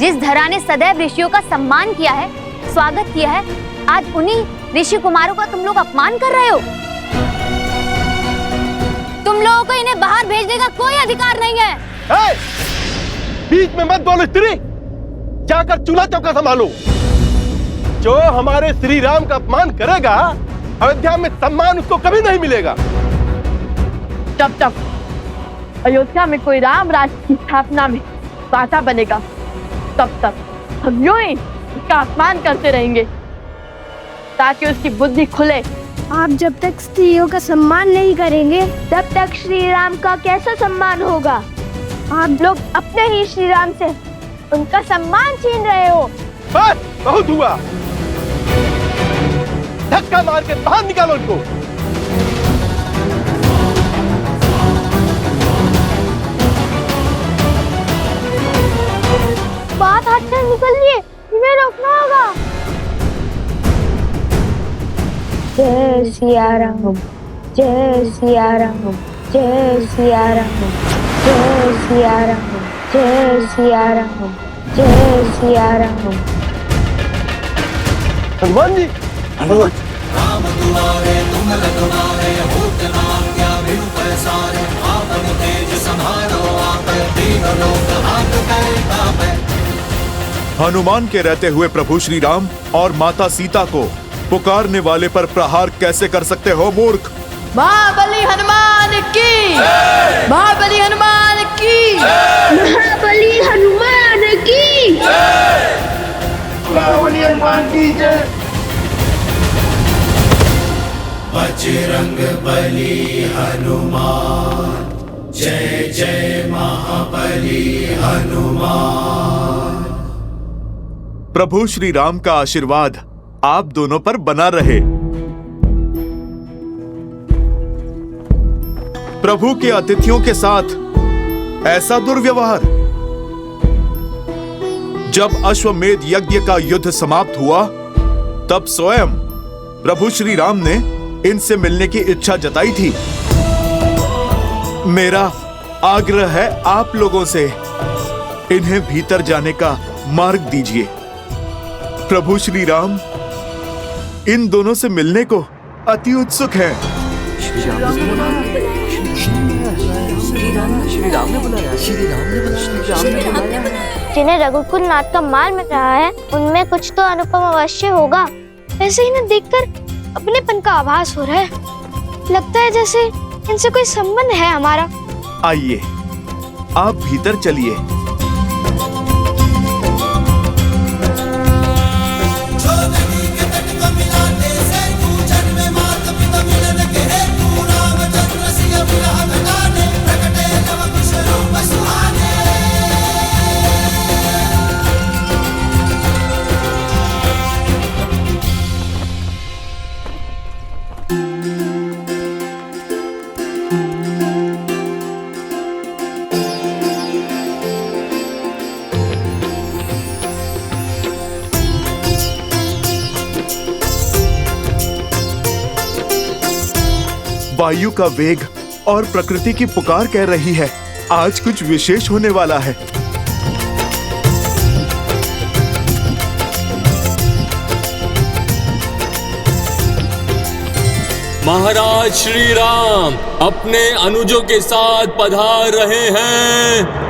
जिस धरा ने सदैव ऋषियों का सम्मान किया है, स्वागत किया है, आज उन्हीं ऋषि कुमारों का तुम लोग अपमान कर रहे हो। तुम लोगों को इन्हें बाहर भेजने का कोई अधिकार नहीं है। बीच में मत बोलो स्त्री, जाकर चूल्हा चौका संभालो। जो हमारे श्री राम का अपमान करेगा, अयोध्या में सम्मान उसको कभी नहीं मिलेगा। जब अयोध्या में कोई राम राज्य की स्थापना में बाधा बनेगा, तब तक हम यूं ही उसका अपमान करते रहेंगे ताकि उसकी बुद्धि खुले। आप जब तक स्त्रियों का सम्मान नहीं करेंगे, तब तक श्री राम का कैसा सम्मान होगा? आप लोग अपने ही श्री राम से उनका सम्मान छीन रहे हो। बस बहुत हुआ, धक्का मार के बाहर निकालो उनको। बात हाथ से निकल लिए, इन्हें रोकना होगा। जय सिया राम, जय सिया राम, जय सिया राम, जय सिया राम, जय सिया राम, जय सिया राम। हनुमान जी, हनुमान। राम दुआरे तुम रखवारे, होत न आज्ञा बिनु पैसारे, आपन तेज समारो आपै, तीनों लोक हाथ पैर कापै। हनुमान के रहते हुए प्रभु श्री राम और माता सीता को पुकारने वाले पर प्रहार कैसे कर सकते हो मूर्ख? महाबली हनुमान की, महाबली हनुमान की, महाबली हनुमान की, महाबली हनुमान की जय। बजरंग बली हनुमान, जय जय महाबली हनुमान। प्रभु श्री राम का आशीर्वाद आप दोनों पर बना रहे। प्रभु के अतिथियों के साथ ऐसा दुर्व्यवहार। जब अश्वमेध यज्ञ का युद्ध समाप्त हुआ, तब स्वयं प्रभु श्री राम ने इनसे मिलने की इच्छा जताई थी। मेरा आग्रह है आप लोगों से, इन्हें भीतर जाने का मार्ग दीजिए। प्रभु श्री राम इन दोनों से मिलने को अति उत्सुक हैं। जिन्हें रघुकुल नाथ का माल मिल रहा है, उनमें कुछ तो अनुपम अवश्य होगा। वैसे इन्हें देखकर अपनेपन का आभास हो रहा है। लगता है जैसे इनसे कोई संबंध है हमारा। आइए, आप भीतर चलिए। वायु का वेग और प्रकृति की पुकार कह रही है, आज कुछ विशेष होने वाला है। महाराज श्री राम अपने अनुजों के साथ पधार रहे हैं।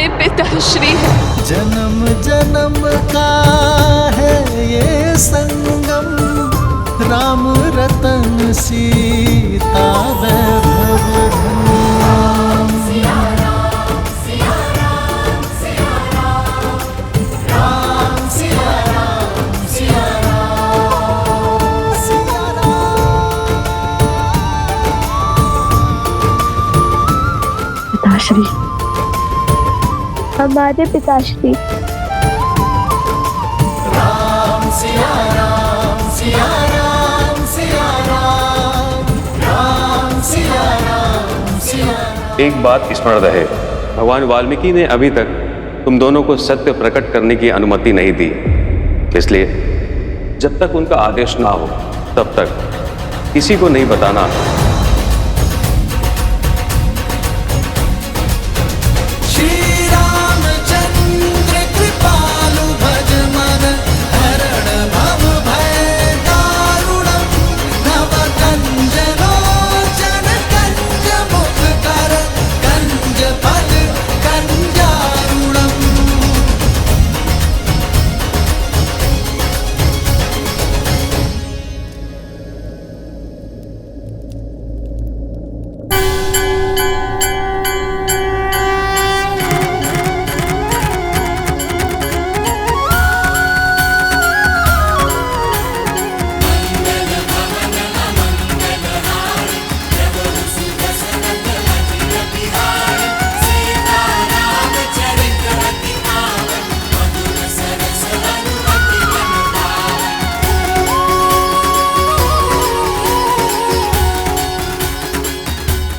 हमारे पिताश्री हैं। जन्म जन्म का है ये संगम, राम रतन सीता वैभव धन। सिया राम सिया राम सिया राम, राम सिया राम सिया राम सिया राम। पिताश्री, हमारे पिताश्री। राम सिया राम सिया राम सिया राम, राम सिया राम सिया। एक बात स्मरण रहे, भगवान वाल्मीकि ने अभी तक तुम दोनों को सत्य प्रकट करने की अनुमति नहीं दी, इसलिए जब तक उनका आदेश ना हो तब तक किसी को नहीं बताना।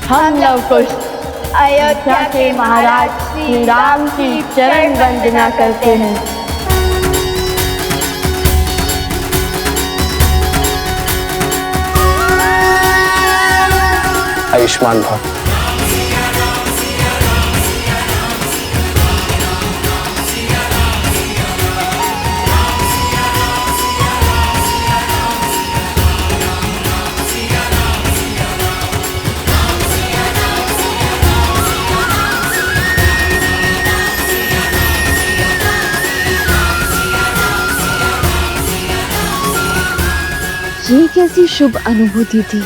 हम लव कुश अयोध्या के महाराज श्री राम की चरण वंदना करते हैं। आयुष्मान भव। ये कैसी शुभ अनुभूति थी,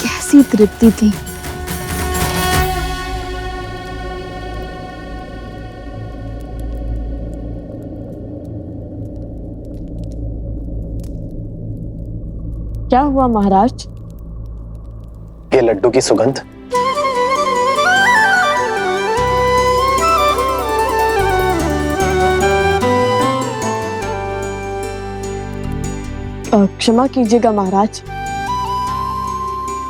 कैसी तृप्ति थी। क्या हुआ महाराज? ये लड्डू की सुगंध। क्षमा कीजिएगा महाराज,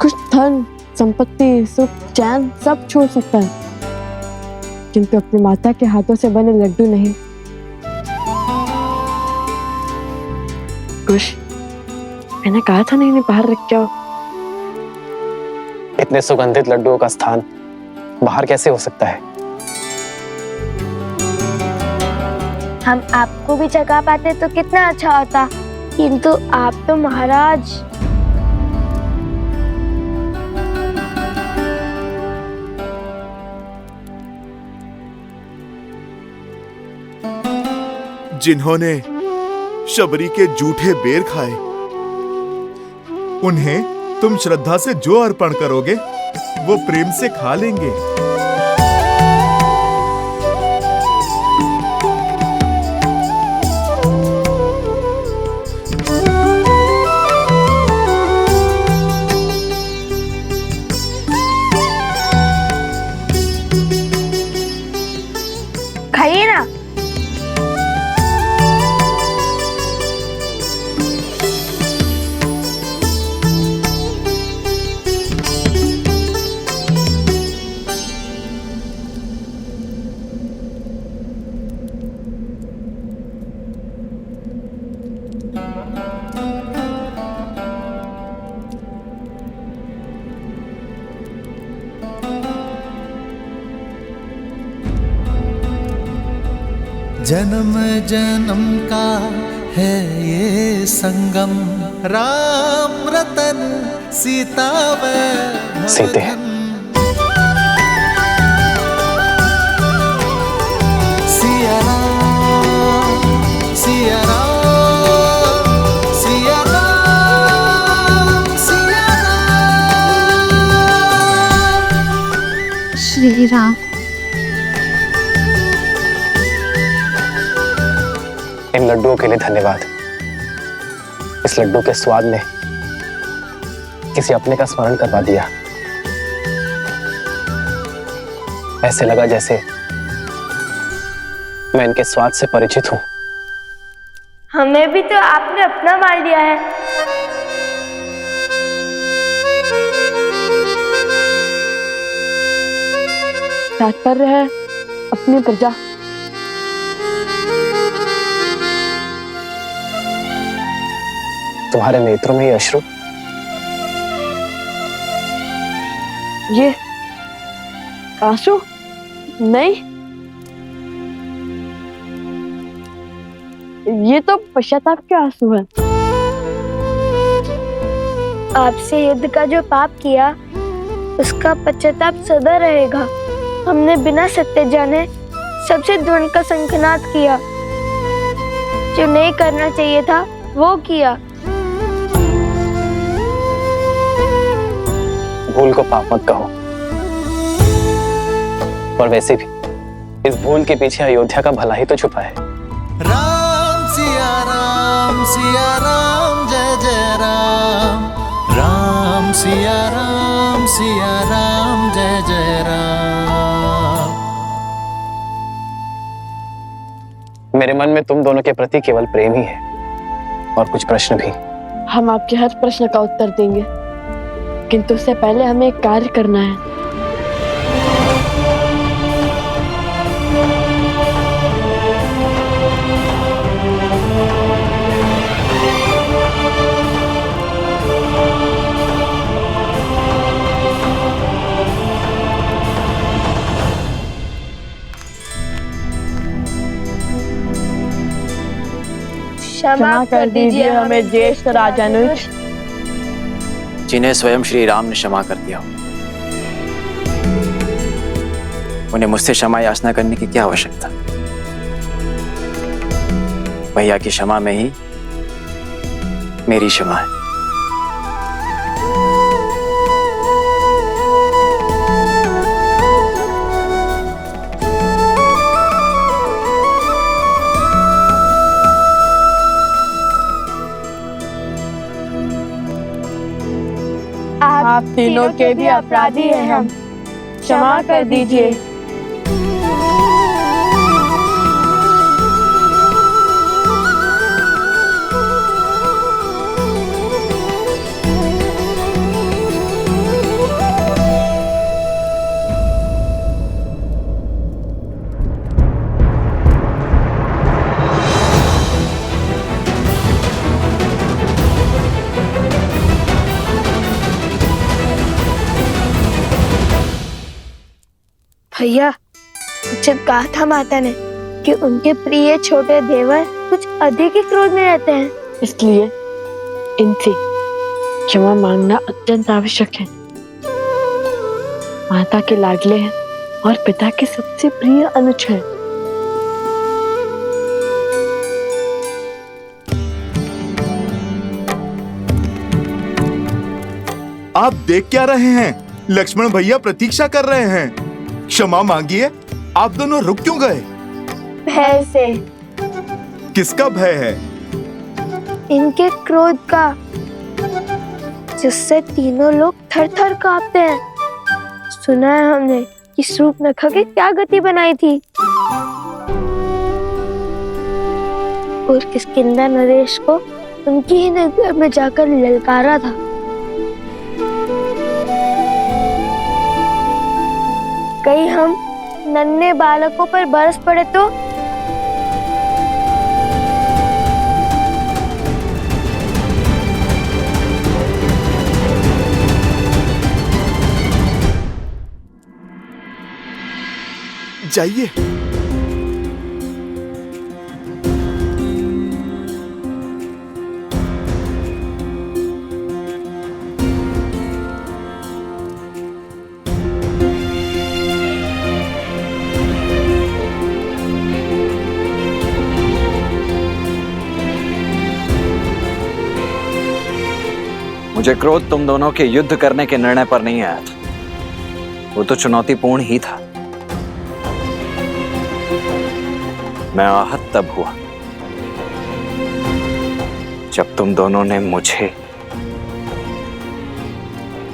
कुछ धन संपत्ति सुख चैन सब छोड़ सकता है, किंतु अपनी माता के हाथों से बने लड्डू नहीं। कुछ मैंने कहा था नहीं बाहर रख जाओ। इतने सुगंधित लड्डुओं का स्थान बाहर कैसे हो सकता है? हम आपको भी जगा पाते तो कितना अच्छा होता, किंतु आप तो महाराज। जिन्होंने शबरी के जूठे बेर खाए, उन्हें तुम श्रद्धा से जो अर्पण करोगे वो प्रेम से खा लेंगे। खाइए ना। जन्म जन्म का है ये संगम, राम रतन सीता वैभव सीते। धन। श्री राम। इन लड्डुओं के लिए धन्यवाद। इस लड्डू के स्वाद ने किसी अपने का स्मरण करवा दिया। ऐसे लगा जैसे मैं इनके स्वाद से परिचित हूं। हमें भी तो आपने अपना मान लिया है। तात्पर्य है अपनी प्रजा। तुम्हारे नेत्रों में ये अश्रु, ये आंसू नहीं, ये तो पश्चाताप के आंसू है। आपसे युद्ध का जो पाप किया उसका पश्चाताप सदा रहेगा। हमने बिना सत्य जाने सबसे द्रोण का शंखनाद किया। जो नहीं करना चाहिए था वो किया। भूल को पाप मत कहो, और वैसे भी इस भूल के पीछे अयोध्या का भला ही तो छुपा है। राम सिया राम जय जय राम। राम सिया राम जय जय राम। मेरे मन में तुम दोनों के प्रति केवल प्रेम ही है, और कुछ प्रश्न भी। हम आपके हर प्रश्न का उत्तर देंगे, किंतु उससे पहले हमें एक कार्य करना है। क्षमा कर दीजिए हमें ज्येष्ठ राजानुज, जिन्हें स्वयं श्री राम ने क्षमा कर दिया। उन्हें मुझसे क्षमा याचना करने की क्या आवश्यकता? भैया की क्षमा में ही मेरी क्षमा है। आप तीनों के भी अपराधी हैं हम, क्षमा कर दीजिए। भैया, जब कहा था माता ने कि उनके प्रिय छोटे देवर कुछ अधिक ही क्रोध में रहते हैं, इसलिए इनसे क्षमा मांगना अत्यंत आवश्यक है। माता के लाडले हैं और पिता के सबसे प्रिय अनुज हैं। आप देख क्या रहे हैं? लक्ष्मण भैया प्रतीक्षा कर रहे हैं। क्षमा मांगिए। आप दोनों रुक क्यों गए? भय से। किसका भय है? इनके क्रोध का, जिससे तीनों लोग थर थर कांपते हैं। सुना है हमने कि शूर्पणखा की क्या गति बनाई थी, और किष्किंधा नरेश को उनकी ही नगर में जाकर ललकारा था। कहीं हम नन्हे बालकों पर बरस पड़े तो? जाइए। मुझे क्रोध तुम दोनों के युद्ध करने के निर्णय पर नहीं आया था। वो तो चुनौतीपूर्ण ही था। मैं आहत तब हुआ जब तुम दोनों ने मुझे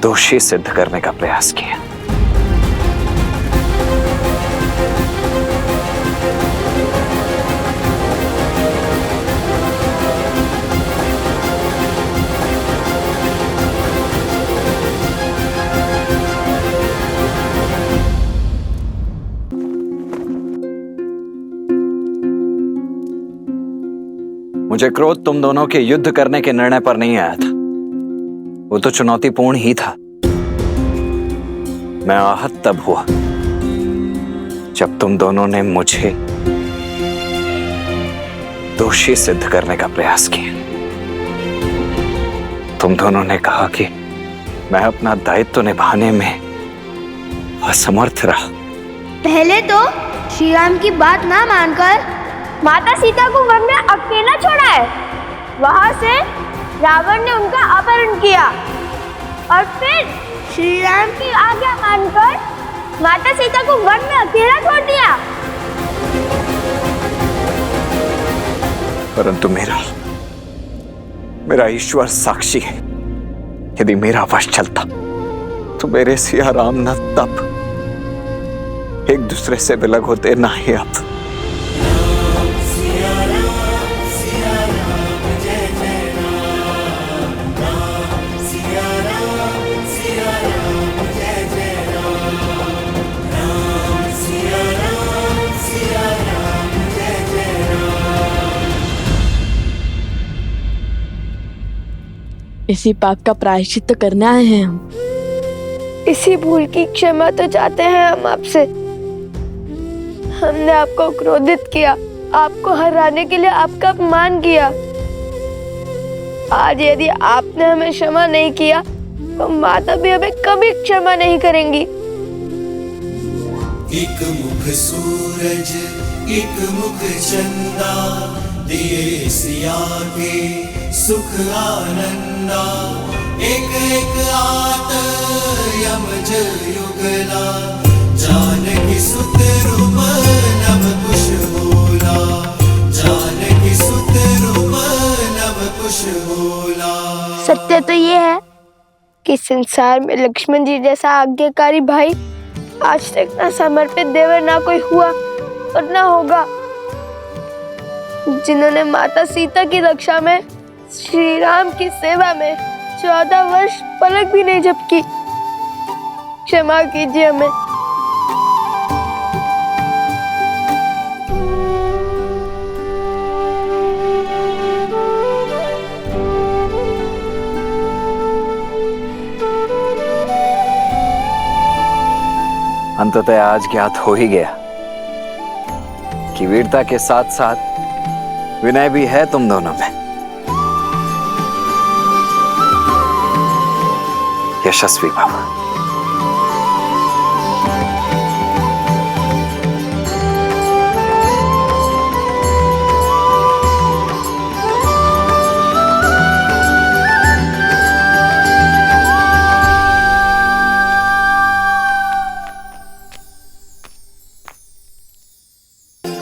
दोषी सिद्ध करने का प्रयास किया। मुझे क्रोध तुम दोनों के युद्ध करने के निर्णय पर नहीं आया था, वो तो चुनौतीपूर्ण ही था। मैं आहत तब हुआ जब तुम दोनों ने मुझे दोषी सिद्ध करने का प्रयास किया। तुम दोनों ने कहा कि मैं अपना दायित्व निभाने में असमर्थ रहा। पहले तो श्री राम की बात ना मानकर माता सीता को वन में अकेला छोड़ा है, वहां से रावण ने उनका अपहरण किया और फिर श्री राम की आज्ञा मानकर माता सीता को वन में अकेला छोड़ दिया। परंतु मेरा ईश्वर साक्षी है, यदि मेरा वश चलता तो मेरे सिया राम न तब एक दूसरे से विलग होते, ना ही अब। इसी पाप का प्रायश्चित तो करने आए हैं हम। इसी भूल की क्षमा तो चाहते हैं हम आपसे। हमने आपको क्रोधित किया, आपको हराने के लिए आपका अपमान किया। आज यदि आपने हमें क्षमा नहीं किया तो माता भी हमें कभी क्षमा नहीं करेंगी। एक मुख सूरज एक मुख चंदा, दिए सिया के सुख आनंदा। एक एक आत यमज युगला, जानकी सुत रूप नभ कुश बोला। जानकी सुत रूप नभ कुश बोला। सत्य तो ये है कि संसार में लक्ष्मण जी जैसा आज्ञाकारी भाई आज तक ना समर्पित देवर ना कोई हुआ और ना होगा, जिन्होंने माता सीता की रक्षा में श्री राम की सेवा में 14 वर्ष पलक भी नहीं झपकी। क्षमा कीजिए हमें। अंततः आज ज्ञात हो ही गया कि वीरता के साथ साथ विनय भी है तुम दोनों में। यशस्वी भव।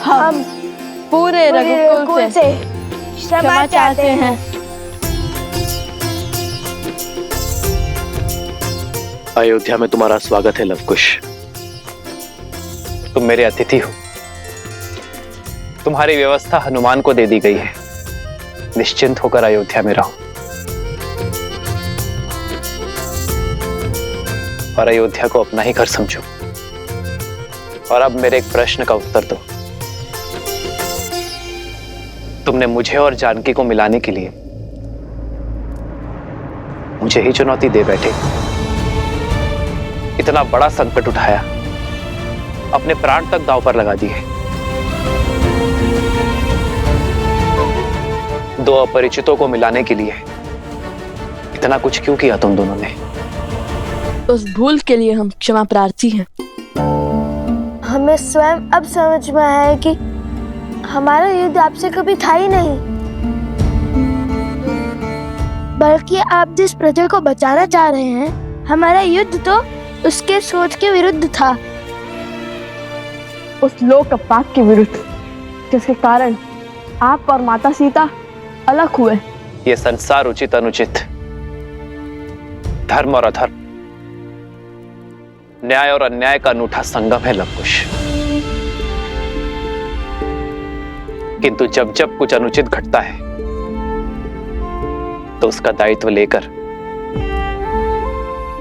हम पूरे रघुकुल से क्षमा चाहते हैं। अयोध्या में तुम्हारा स्वागत है लवकुश। तुम मेरे अतिथि हो। तुम्हारी व्यवस्था हनुमान को दे दी गई है। निश्चिंत होकर अयोध्या में रहो और अयोध्या को अपना ही घर समझो। और अब मेरे एक प्रश्न का उत्तर दो। तुमने मुझे और जानकी को मिलाने के लिए मुझे ही चुनौती दे बैठे। इतना बड़ा संकट उठाया, अपने प्राण तक दांव पर लगा दिए। दो अपरिचितों को मिलाने के लिए इतना कुछ क्यों किया तुम दोनों ने? उस भूल के लिए हम क्षमा प्रार्थी हैं। हमें स्वयं अब समझ में आया है कि हमारा युद्ध आपसे कभी था ही नहीं, बल्कि आप जिस प्रजा को बचाना चाह रहे हैं, हमारा युद्ध तो उसके सोच के विरुद्ध था। उस लोक पाप के विरुद्ध जिसके कारण आप और माता सीता अलग हुए। ये संसार उचित अनुचित, धर्म और अधर्म, न्याय और अन्याय का अनूठा संगम है लवकुश। किंतु जब जब कुछ अनुचित घटता है तो उसका दायित्व लेकर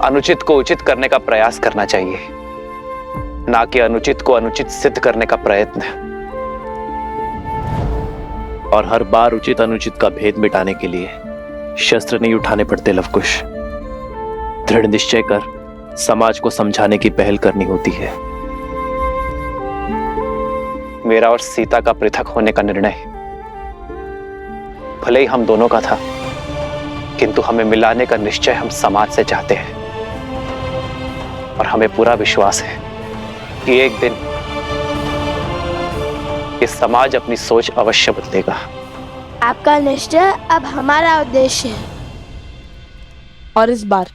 अनुचित को उचित करने का प्रयास करना चाहिए, ना कि अनुचित को अनुचित सिद्ध करने का प्रयत्न। और हर बार उचित अनुचित का भेद मिटाने के लिए शस्त्र नहीं उठाने पड़ते लवकुश। दृढ़ निश्चय कर समाज को समझाने की पहल करनी होती है। मेरा और सीता का पृथक होने का निर्णय भले ही हम दोनों का था, किंतु हमें मिलाने का निश्चय हम समाज से चाहते हैं। और हमें पूरा विश्वास है कि एक दिन ये समाज अपनी सोच अवश्य बदलेगा। आपका निश्चय अब हमारा उद्देश्य है। और इस बार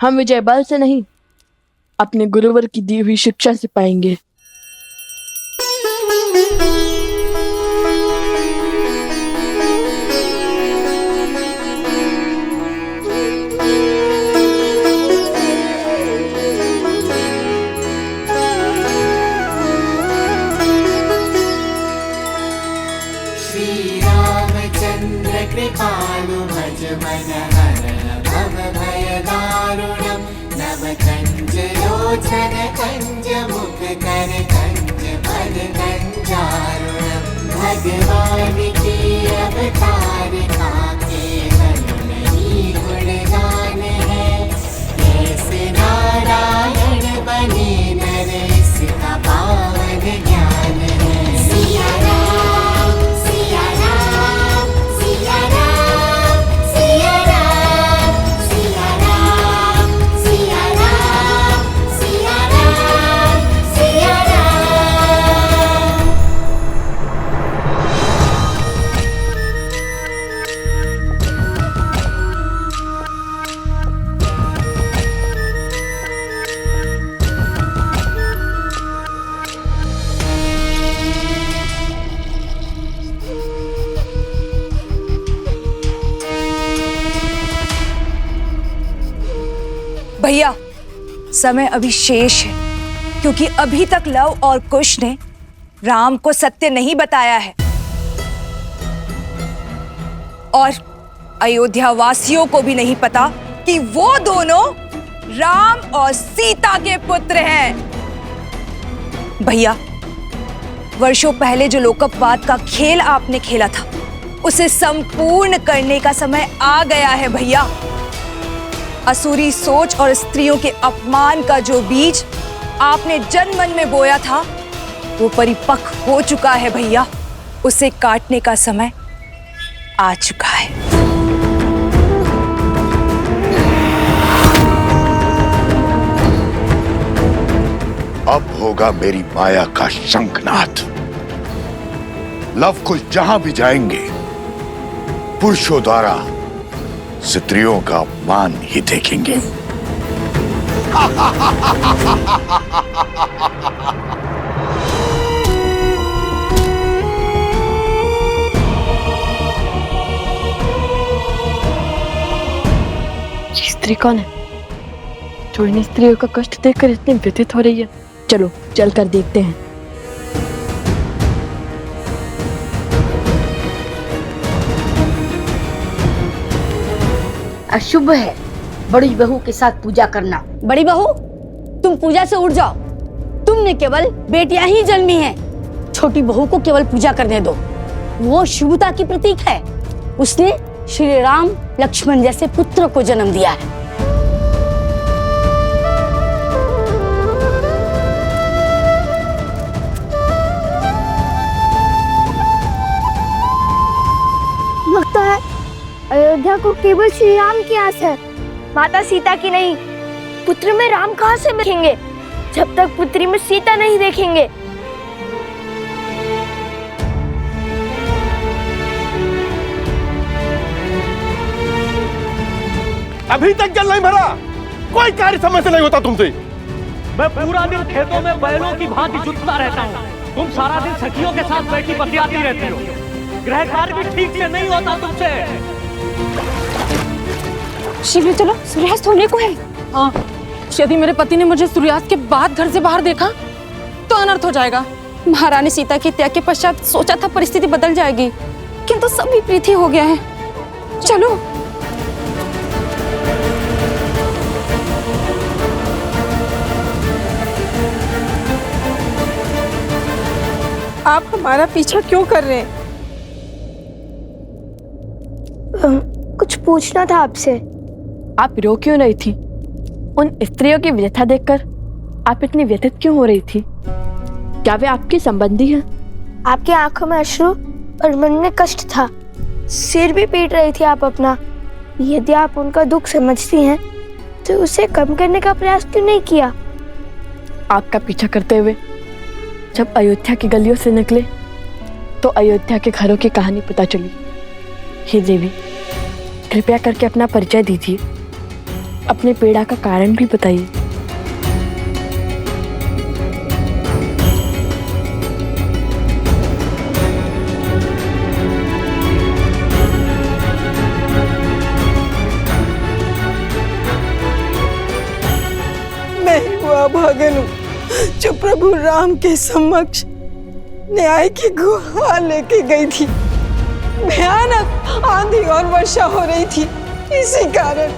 हम विजय बल से नहीं, अपने गुरुवर की दी हुई शिक्षा से पाएंगे। श्री रामचंद्र कृपालु भज मन हरण भव भय दारुणम नव कंज लोचन कंज मुख कर कंज भज कंजारुणम भगवान की अवतार का केवल नहीं गुणगान है, कैसे नारायण बने नर इसका पावन ज्ञान है। सिया राम सिया राम सिया राम सिया राम सिया राम सिया राम सिया राम सिया राम। भैया, समय अभी शेष है, क्योंकि अभी तक लव और कुश ने राम को सत्य नहीं बताया है और अयोध्या वासियों को भी नहीं पता कि वो दोनों राम और सीता के पुत्र हैं। भैया, वर्षों पहले जो लोकपवाद का खेल आपने खेला था, उसे संपूर्ण करने का समय आ गया है भैया। असुरी सोच और स्त्रियों के अपमान का जो बीज आपने जन मन में बोया था, वो परिपक्व हो चुका है भैया। उसे काटने का समय आ चुका है। अब होगा मेरी माया का शंखनाद। लव कुश जहां भी जाएंगे, पुरुषों द्वारा स्त्रियों का अपमान ही देखेंगे। ये स्त्री कौन है जो इन स्त्रियों का कष्ट देखकर इतनी व्यथित हो रही है? चलो चलकर देखते हैं। अशुभ है बड़ी बहू के साथ पूजा करना। बड़ी बहू, तुम पूजा से उठ जाओ। तुमने केवल बेटियां ही जन्मी हैं। छोटी बहू को केवल पूजा करने दो। वो शुभता की प्रतीक है। उसने श्री राम लक्ष्मण जैसे पुत्र को जन्म दिया है। लगता है अयोध्या को केवल श्री राम की आस है, माता सीता की नहीं। पुत्र में राम कहाँ से देखेंगे जब तक पुत्री में सीता नहीं देखेंगे। अभी तक जल नहीं भरा, कोई कार्य समय से नहीं होता तुमसे। मैं पूरा दिन खेतों में बैलों की भांति जुटता रहता हूँ, तुम सारा दिन सखियों के साथ बैठी बतियाती रहती हो, गृह कार्य भी ठीक से नहीं होता तुमसे। शिव चलो, सूर्यास्त होने को है। हाँ, यदि मेरे पति ने मुझे सूर्यास्त के बाद घर से बाहर देखा तो अनर्थ हो जाएगा। महारानी सीता के त्याग के पश्चात सोचा था परिस्थिति बदल जाएगी, किंतु सब विपरीत ही हो गया है। चलो। आप हमारा पीछा क्यों कर रहे हैं? कुछ पूछना था आपसे। आप रो क्यों रही थी? उन स्त्रियों की व्यथा देखकर आप इतनी व्यथित क्यों हो रही थी? क्या वे आपके संबंधी हैं? आपकी आंखों में अश्रु और मन में कष्ट था। सिर भी पीट रही थी आप अपना। यदि आप उनका दुख समझती हैं तो उसे कम करने का प्रयास क्यों नहीं किया? आपका पीछा करते हुए जब अयोध्या की गलियों से निकले तो अयोध्या के घरों की कहानी पता चली। हे देवी, कृपया करके अपना परिचय दीजिए, अपने पीड़ा का कारण भी बताइए। मैं ही वो अभागन हूँ जो प्रभु राम के समक्ष न्याय की गुहार लेके गई थी। भयानक आंधी और वर्षा हो रही थी, इसी कारण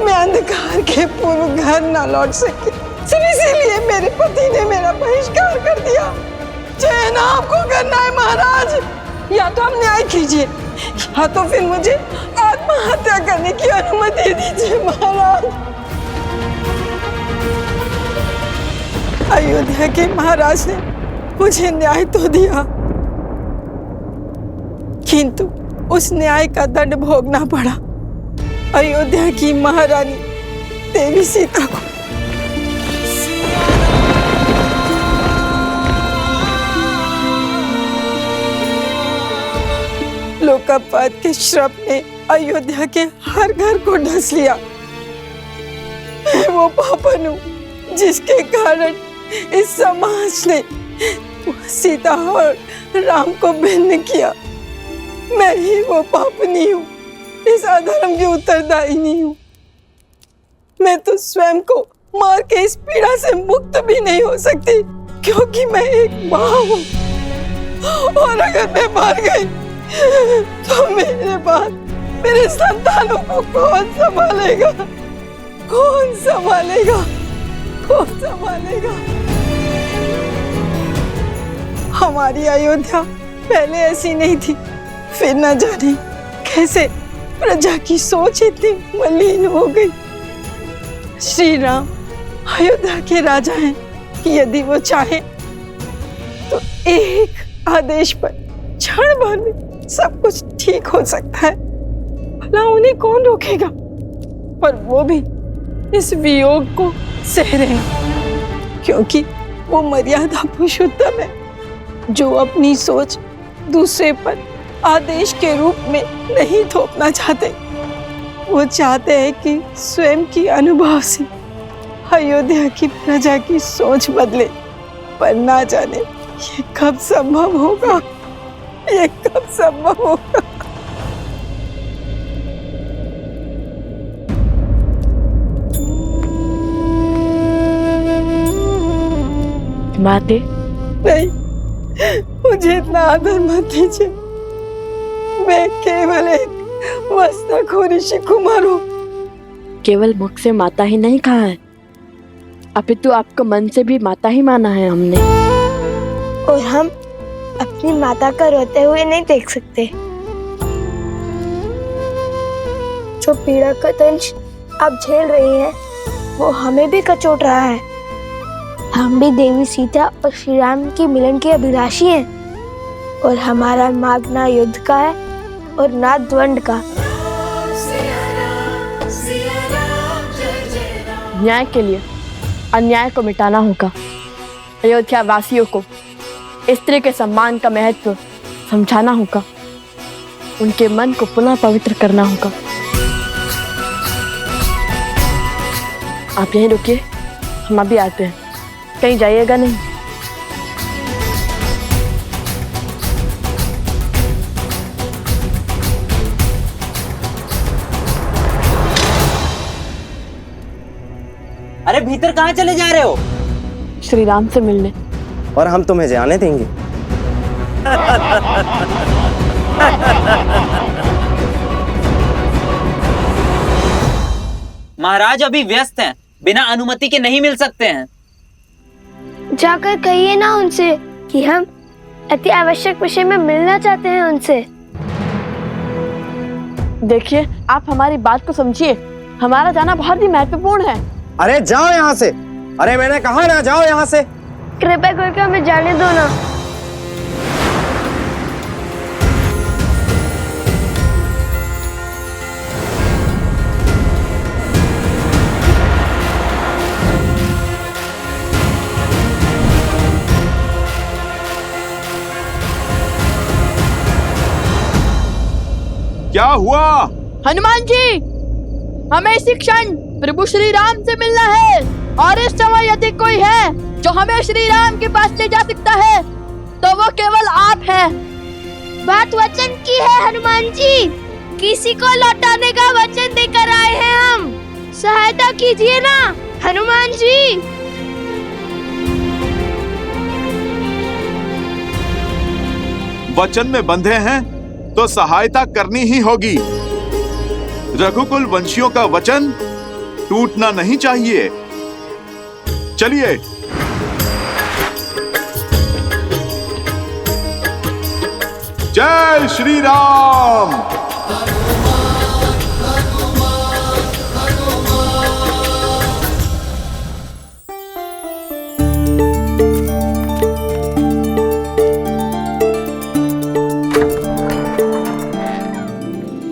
मैं अंधकार के पूर्व घर न लौट सकी। सिर्फ इसीलिए मेरे पति ने मेरा बहिष्कार कर दिया। चयन आपको करना है महाराज, या तो आप न्याय कीजिए या तो फिर मुझे आत्महत्या करने की अनुमति दीजिए महाराज। अयोध्या के महाराज ने मुझे न्याय तो दिया, किंतु उस न्याय का दंड भोगना पड़ा अयोध्या की महारानी देवी सीता को। लोकापात के श्राप ने अयोध्या के हर घर को ढस लिया। मैं वो पापन हूँ जिसके कारण इस समाज ने सीता और राम को भिन्न किया। मैं ही वो पापनी हूँ, इस अधर्म की उत्तरदायिनी हूँ। मैं तो स्वयं को मार के इस पीड़ा से मुक्त भी नहीं हो सकती, क्योंकि मैं एक माँ हूँ। और अगर मैं मर गई तो मेरे बाद मेरे संतानों को कौन संभालेगा? कौन संभालेगा? कौन संभालेगा? हमारी अयोध्या पहले ऐसी नहीं थी, फिर न जाने कैसे प्रजा की सोच इतनी मलिन हो गई। श्री राम अयोध्या के राजा हैं कि यदि वो चाहे तो एक आदेश पर क्षण भर में सब कुछ ठीक हो सकता है। भला उन्हें कौन रोकेगा? पर वो भी इस वियोग को सह रहे हैं, क्योंकि वो मर्यादा पुरुषोत्तम है जो अपनी सोच दूसरे पर आदेश के रूप में नहीं थोपना चाहते। वो चाहते हैं कि स्वयं की अनुभव से अयोध्या की प्रजा की सोच बदले, पर ना जाने ये कब संभव होगा, ये कब संभव होगा। माते नहीं, मुझे इतना आदर मत दीजिए। मैं केवल एक वस्ताखोर ऋषि कुमार हूँ। केवल मुख से माता ही नहीं कहा है, अपितु आपको मन से भी माता ही माना है हमने। और हम अपनी माता का रोते हुए नहीं देख सकते। जो पीड़ा का दंश आप झेल रही हैं, वो हमें भी कचोट रहा है। हम भी देवी सीता और श्री राम की मिलन के अभिलाषी हैं, और हमारा मार्ग ना युद्ध का है और ना द्वंद का। न्याय के लिए अन्याय को मिटाना होगा। अयोध्या वासियों को स्त्री के सम्मान का महत्व समझाना होगा। उनके मन को पुनः पवित्र करना होगा। आप यहीं रुकिए, हम अभी आते हैं। कहीं जाइएगा नहीं। इधर कहाँ चले जा रहे हो? श्री राम से मिलने। और हम तुम्हें जाने देंगे? महाराज अभी व्यस्त हैं, बिना अनुमति के नहीं मिल सकते हैं। जाकर कहिए ना उनसे कि हम अति आवश्यक विषय में मिलना चाहते हैं उनसे। देखिए, आप हमारी बात को समझिए, हमारा जाना बहुत ही महत्वपूर्ण है। अरे जाओ यहाँ से। अरे मैंने कहा ना, जाओ यहाँ से। कृपया करके हमें जाने दो ना। क्या हुआ? हनुमान जी, हमें इसी क्षण प्रभु श्री राम से मिलना है, और इस समय यदि कोई है जो हमें श्री राम के पास ले जा सकता है तो वो केवल आप हैं। बात वचन की है हनुमान जी, किसी को लौटाने का वचन देकर आए हैं हम। सहायता कीजिए ना हनुमान जी। वचन में बंधे हैं तो सहायता करनी ही होगी। रघुकुल वंशियों का वचन टूटना नहीं चाहिए। चलिए। जय श्री राम।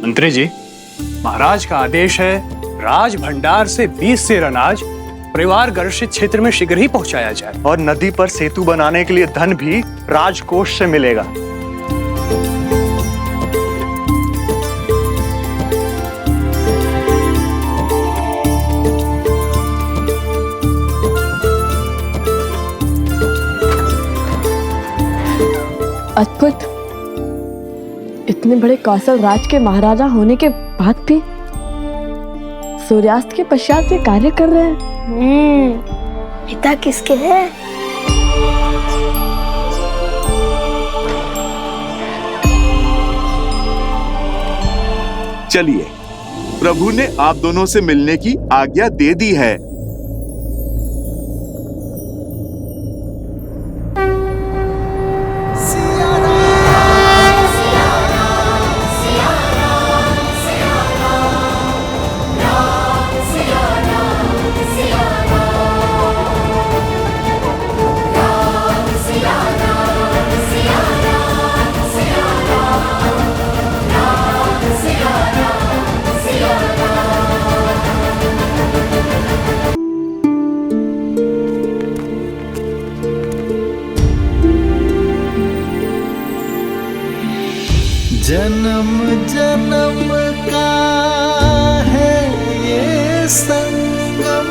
मंत्री जी, महाराज का आदेश है, राज भंडार से 20 सेर अनाज परिवार गर्षित क्षेत्र में शीघ्र ही पहुंचाया जाए, और नदी पर सेतु बनाने के लिए धन भी राजकोष से मिलेगा। अद्भुत, इतने बड़े कौशल राज के महाराजा होने के बाद भी सूर्यास्त के पश्चात ये कार्य कर रहे हैं। पिता किसके हैं? चलिए, प्रभु ने आप दोनों से मिलने की आज्ञा दे दी है। जन्म जन्म का है ये संगम,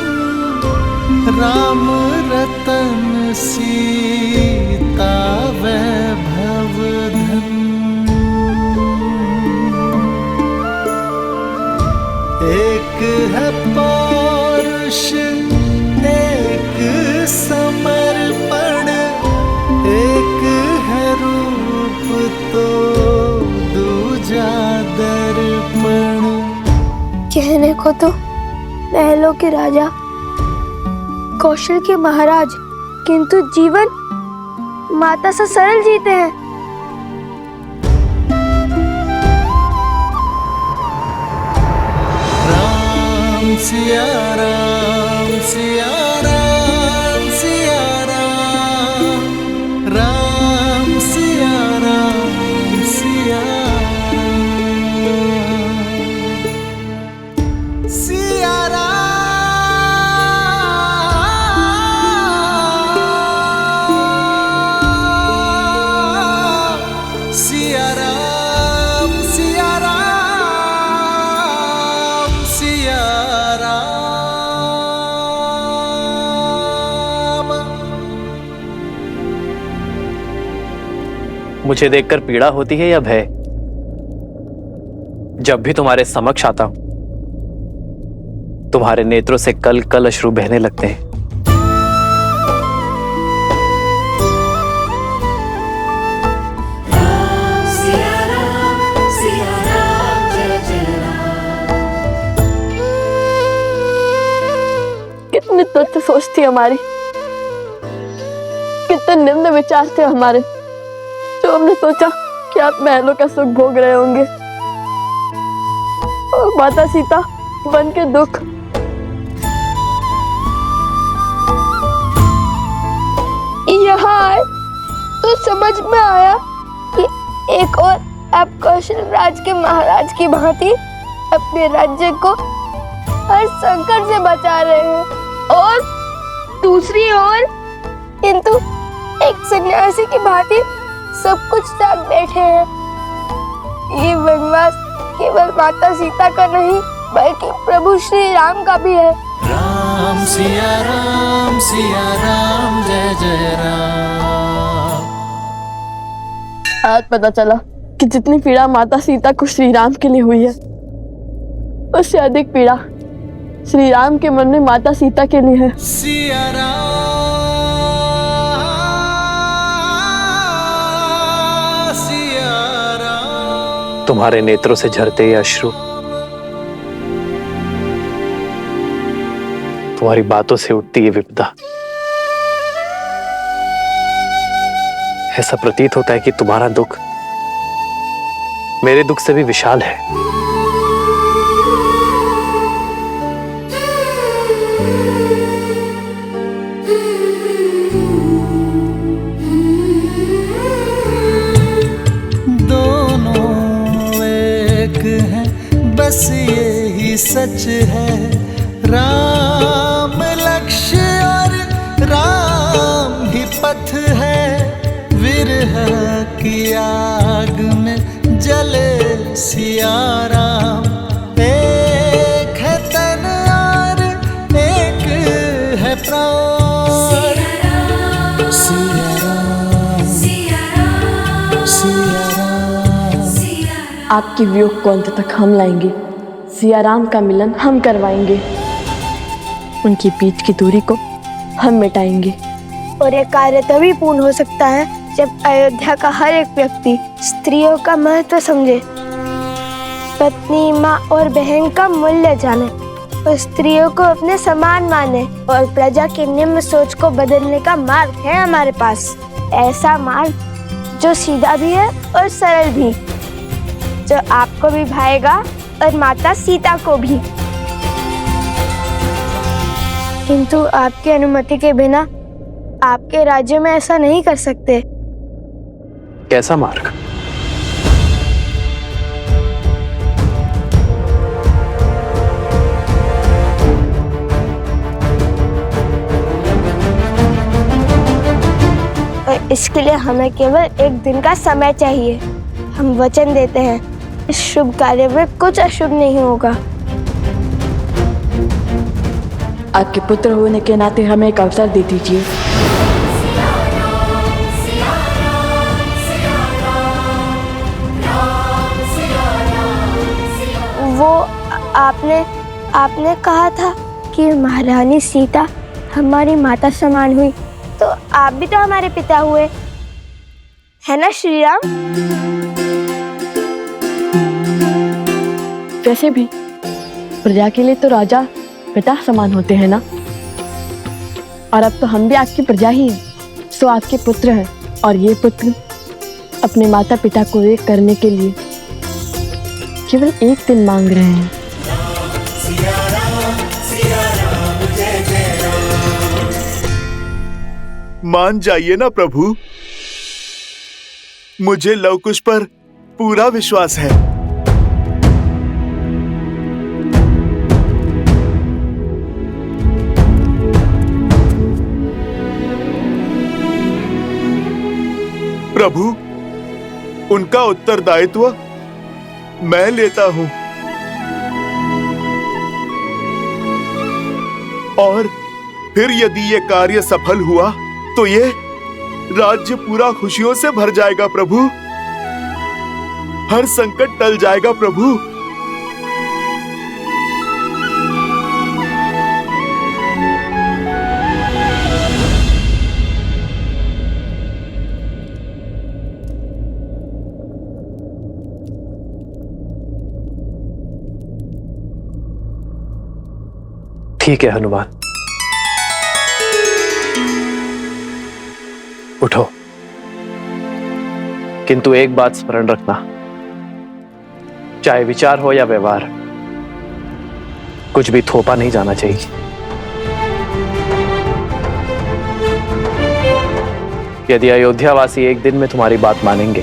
राम रतन सीता वैभव धन। एक है पौरुष एक समर्पण, एक है रूप तो दर्पण। कहने को तो महलों के राजा, कौशल के महाराज, किंतु जीवन माता से सरल जीते हैं। राम सिया राम सिया राम सिया राम, राम सिया राम सिया मुझे देखकर पीड़ा होती है या भय? जब भी तुम्हारे समक्ष आता हूं, तुम्हारे नेत्रों से कल कल अश्रु बहने लगते हैं। तुच्छ सोच थी हमारी, कितने निम्न विचार थे हमारे, जो हमने सोचा कि आप महलों का सुख भोग रहे होंगे और माता सीता वन के दुख। यहाँ आए तो समझ में आया कि एक और आप कौशल राज के महाराज की भांति अपने राज्य को हर संकट से बचा रहे हैं, और दूसरी ओर किंतु एक सन्यासी की भांति सब कुछ त्याग बैठे हैं। ये वनवास केवल माता सीता का नहीं बल्कि प्रभु श्री राम का भी है। राम सिया राम जय जय राम। आज पता चला कि जितनी पीड़ा माता सीता को श्री राम के लिए हुई है, उससे अधिक पीड़ा श्री राम के मन में माता सीता के लिए है। सिया राम तुम्हारे नेत्रों से झरते ये अश्रु तुम्हारी बातों से उठती ये विपदा, ऐसा प्रतीत होता है कि तुम्हारा दुख मेरे दुख से भी विशाल है। दोनों एक हैं, बस यही सच है। राम लक्ष्य और राम ही पथ है। विरह की आग में जले सिया राम। एक है तन और एक है प्राण। सिया राम सिया राम। आपके वियोग को अंत तक हम लाएंगे, सिया राम का मिलन हम करवाएंगे, उनकी बीच की दूरी को हम मिटाएंगे। और ये कार्य तभी पूर्ण हो सकता है जब अयोध्या का हर एक व्यक्ति स्त्रियों का महत्व समझे, पत्नी, माँ और बहन का मूल्य जाने, और स्त्रियों को अपने समान माने, और प्रजा की निम्न सोच को बदलने का मार्ग है हमारे पास। ऐसा मार्ग जो सीधा भी है और सरल भी, जो आपको भी भाएगा और माता सीता को भी। किंतु आपकी अनुमति के बिना आपके राज्य में ऐसा नहीं कर सकते। कैसा मार्ग? और इसके लिए हमें केवल एक दिन का समय चाहिए। हम वचन देते हैं इस शुभ कार्य में कुछ अशुभ नहीं होगा। आपके पुत्र होने के नाते हमें एक अवसर दे दीजिए। वो आपने कहा था कि महारानी सीता हमारी माता समान हुई, तो आप भी तो हमारे पिता हुए, है ना श्री राम? वैसे भी प्रजा के लिए तो राजा पिता समान होते हैं ना, और अब तो हम भी आपकी प्रजा ही हैं, सो आपके पुत्र हैं, और ये पुत्र अपने माता पिता को एक करने के लिए केवल एक दिन मांग रहे हैं। मान जाइए ना प्रभु, मुझे लवकुश पर पूरा विश्वास है। प्रभु, उनका उत्तरदायित्व मैं लेता हूं, और फिर यदि ये कार्य सफल हुआ तो ये राज्य पूरा खुशियों से भर जाएगा प्रभु। हर संकट टल जाएगा प्रभु। ठीक है हनुमान, उठो, किंतु एक बात स्मरण रखना, चाहे विचार हो या व्यवहार, कुछ भी थोपा नहीं जाना चाहिए। यदि अयोध्यावासी एक दिन में तुम्हारी बात मानेंगे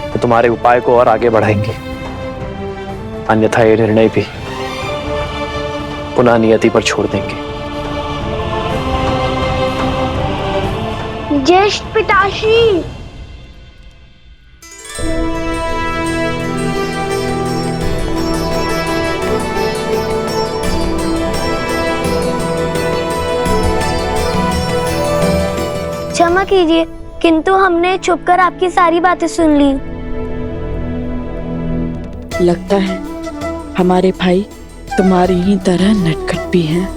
तो तुम्हारे उपाय को और आगे बढ़ाएंगे, अन्यथा ये निर्णय भी पुनः नियति पर छोड़ देंगे। ज्येष्ठ पिताश्री, क्षमा कीजिए, किंतु हमने छुपकर आपकी सारी बातें सुन ली। लगता है हमारे भाई तुम्हारी ही तरह नटखट भी हैं।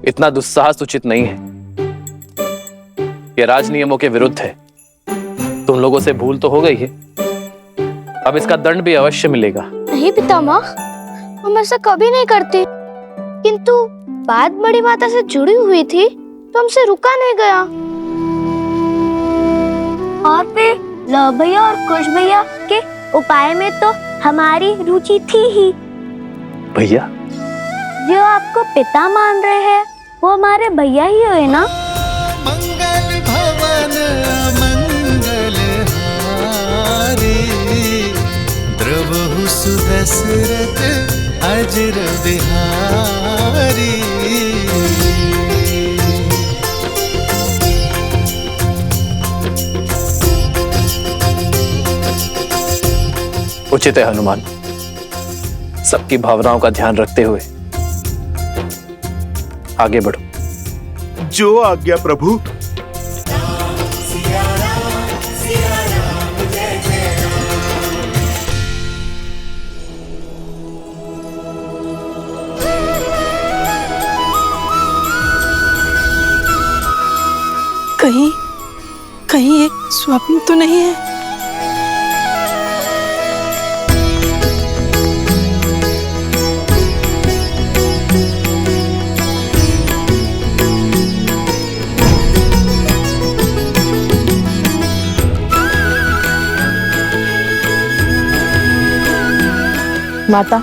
इतना दुस्साहस उचित नहीं है, ये राज नियमों के विरुद्ध है। तुम लोगों से भूल तो हो गई है, अब इसका दंड भी अवश्य मिलेगा। नहीं पितामह, हम ऐसा कभी नहीं करते, किंतु बात बड़ी माता से जुड़ी हुई थी तो हमसे रुका नहीं गया। और फिर लव भैया और कुश भैया के उपाय में तो हमारी रुचि थी ही। भैया? जो आपको पिता मान रहे हैं वो हमारे भैया ही हुए ना। मंगल भवन मंगल हारी, द्रवहु सुदशरथ अजर बिहारी। उचित है हनुमान, सबकी भावनाओं का ध्यान रखते हुए आगे बढ़ो। जो आज्ञा प्रभु। कहीं ये स्वप्न तो नहीं है? माता,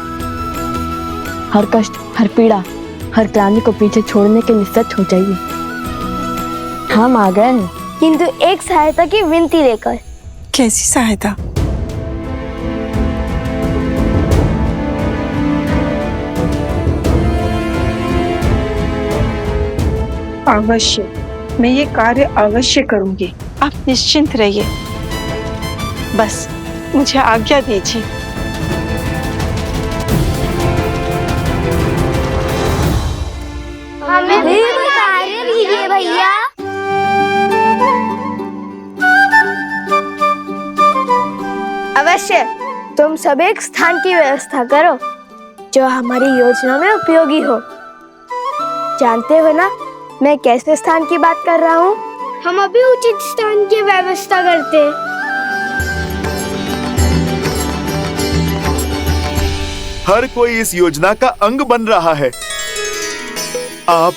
हर कष्ट, हर पीड़ा, हर क्लांति को पीछे छोड़ने के लिए सच हो जाइए। हम आ गए, किंतु एक सहायता की विनती लेकर। कैसी सहायता? अवश्य, मैं ये कार्य अवश्य करूंगी। आप निश्चिंत रहिए, बस मुझे आज्ञा दीजिए। हमें भी कार्य दीजिए भैया। अवश्य, तुम सब एक स्थान की व्यवस्था करो जो हमारी योजना में उपयोगी हो। जानते हो ना मैं कैसे स्थान की बात कर रहा हूँ? हम अभी उचित स्थान की व्यवस्था करते। हर कोई इस योजना का अंग बन रहा है। आप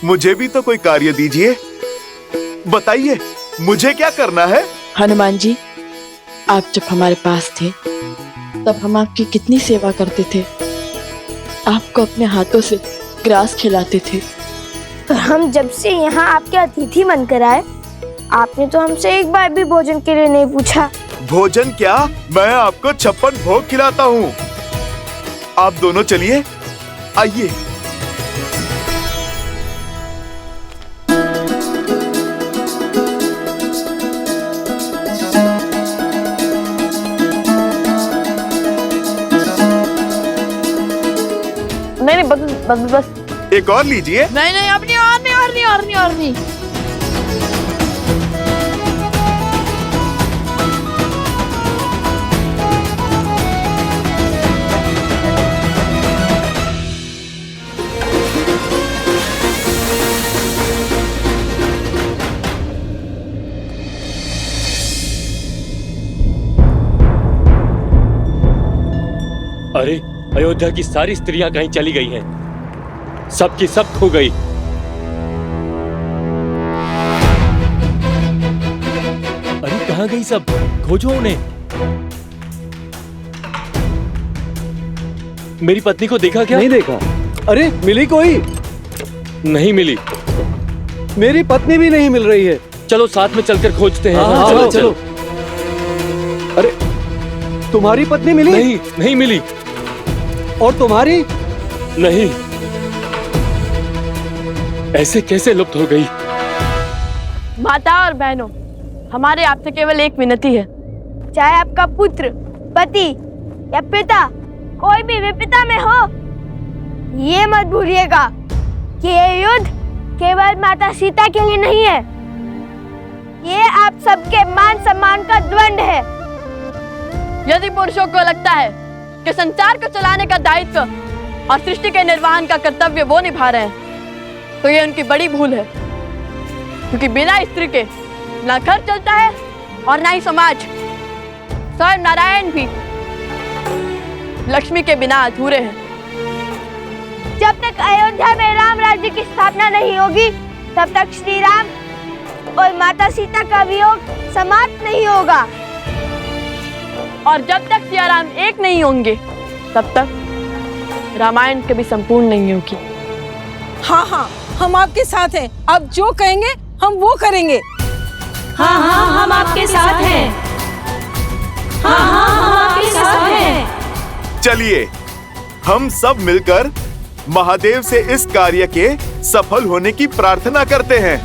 मुझे भी तो कोई कार्य दीजिए, बताइए मुझे क्या करना है? हनुमान जी, आप जब हमारे पास थे तब हम आपकी कितनी सेवा करते थे। आपको अपने हाथों से ग्रास खिलाते थे। पर हम जब से यहाँ आपके अतिथि बनकर आए, आपने तो हमसे एक बार भी भोजन के लिए नहीं पूछा। भोजन क्या, मैं आपको 56 भोग खिलाता हूँ। आप दोनों चलिए, आइए। नहीं, बस एक और लीजिए। नहीं, अपनी और नहीं। अरे अयोध्या की सारी स्त्रियां कहीं चली गई हैं, सबकी सब खो गई। अरे कहाँ गई सब? खोजो उन्हें। मेरी पत्नी को देखा क्या? नहीं देखा। अरे मिली कोई? नहीं मिली। मेरी पत्नी भी नहीं मिल रही है। चलो साथ में चलकर खोजते हैं। हाँ, चलो चलो। अरे तुम्हारी पत्नी मिली? नहीं, नहीं मिली। और तुम्हारी? नहीं। ऐसे कैसे लुप्त हो गई? माता और बहनों, हमारे आपसे केवल एक विनती है। चाहे आपका पुत्र, पति या पिता कोई भी विपदा में हो, ये मत भूलिएगा कि ये युद्ध केवल माता सीता के लिए नहीं है, ये आप सबके मान सम्मान का द्वंद है। यदि पुरुषों को लगता है कि संसार को चलाने का दायित्व और सृष्टि के निर्वहन का कर्तव्य वो निभा रहे हैं, तो ये उनकी बड़ी भूल है। क्योंकि बिना स्त्री के ना घर चलता है और ना ही समाज। स्वयं नारायण भी लक्ष्मी के बिना अधूरे हैं। जब तक अयोध्या में राम राज्य की स्थापना नहीं होगी, तब तक श्री राम और माता सीता का वियोग समाप्त नहीं होगा। और जब तक सिया राम एक नहीं होंगे, तब तक रामायण कभी संपूर्ण नहीं होगी। हाँ हाँ, हम आपके साथ हैं। आप जो कहेंगे हम वो करेंगे। हाँ हाँ, हम आपके साथ हैं। हाँ हाँ, हम आपके साथ हैं। चलिए हम सब मिलकर महादेव से इस कार्य के सफल होने की प्रार्थना करते हैं।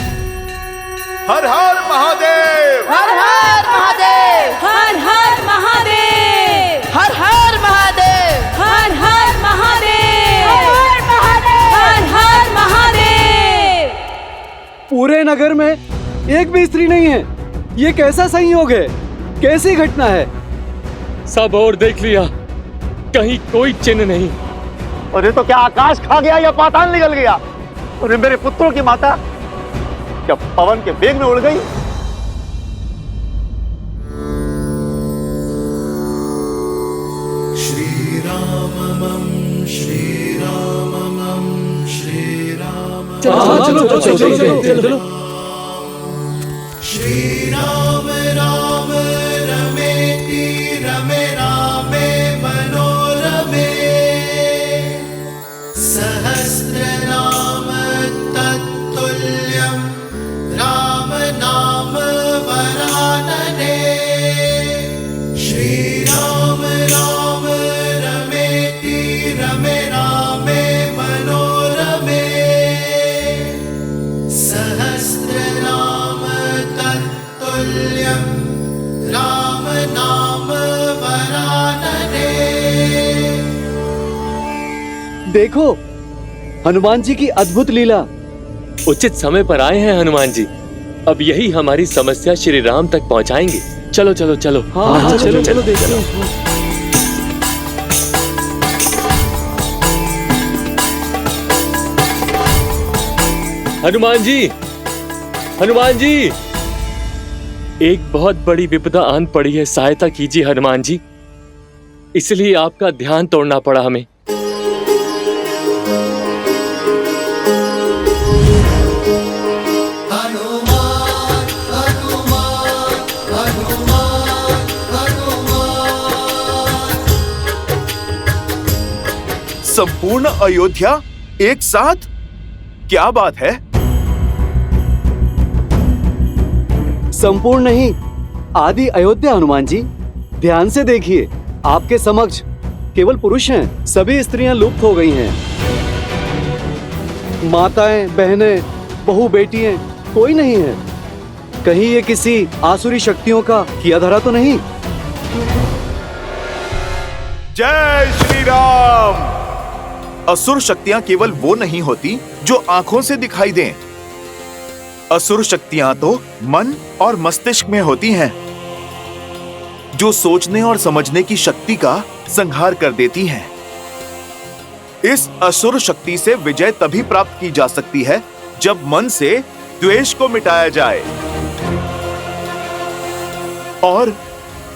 हर हर महादेव! हर हर महादेव! हर हर महादेव! हर हर महादेव! हर हर महादेव! हर महादेव! हर हर महादेव! पूरे नगर में एक भी स्त्री नहीं है। ये कैसा संयोग है? कैसी घटना है? सब और देख लिया, कहीं कोई चिन्ह नहीं। अरे तो क्या आकाश खा गया या पाताल निकल गया? अरे मेरे पुत्रों की माता क्या पवन के वेग में उड़ गई? श्री रामम श्री रामम श्री राम। चलो। श्री राम राम रमेति रमे रामे मनोरमे सहस्रनाम तत्तुल्यं राम नाम वरानने। श्री राम राम रमेति रमे रामे मनोरमे सहस्रनाम तत्तुल्यं राम नाम वरानने। देखो हनुमान जी की अद्भुत लीला। उचित समय पर आए हैं हनुमान जी। अब यही हमारी समस्या श्री राम तक पहुंचाएंगे। चलो चलो चलो। हाँ, चलो देखो। हनुमान जी, हनुमान जी, एक बहुत बड़ी विपदा आन पड़ी है, सहायता कीजिए हनुमान जी। इसलिए आपका ध्यान तोड़ना पड़ा हमें। संपूर्ण अयोध्या एक साथ? क्या बात है? संपूर्ण नहीं, आदि अयोध्या हनुमान जी। ध्यान से देखिए, आपके समक्ष केवल पुरुष हैं। सभी स्त्रियां लुप्त हो गई हैं। माताएं, बहनें, बहू, बेटियां कोई नहीं है। कहीं ये किसी आसुरी शक्तियों का किया धरा तो नहीं? जय श्री राम। असुर शक्तियां केवल वो नहीं होती जो आंखों से दिखाई दें। असुर शक्तियां तो मन और मस्तिष्क में होती हैं, जो सोचने और समझने की शक्ति का संहार कर देती हैं। इस असुर शक्ति से विजय तभी प्राप्त की जा सकती है जब मन से द्वेष को मिटाया जाए। और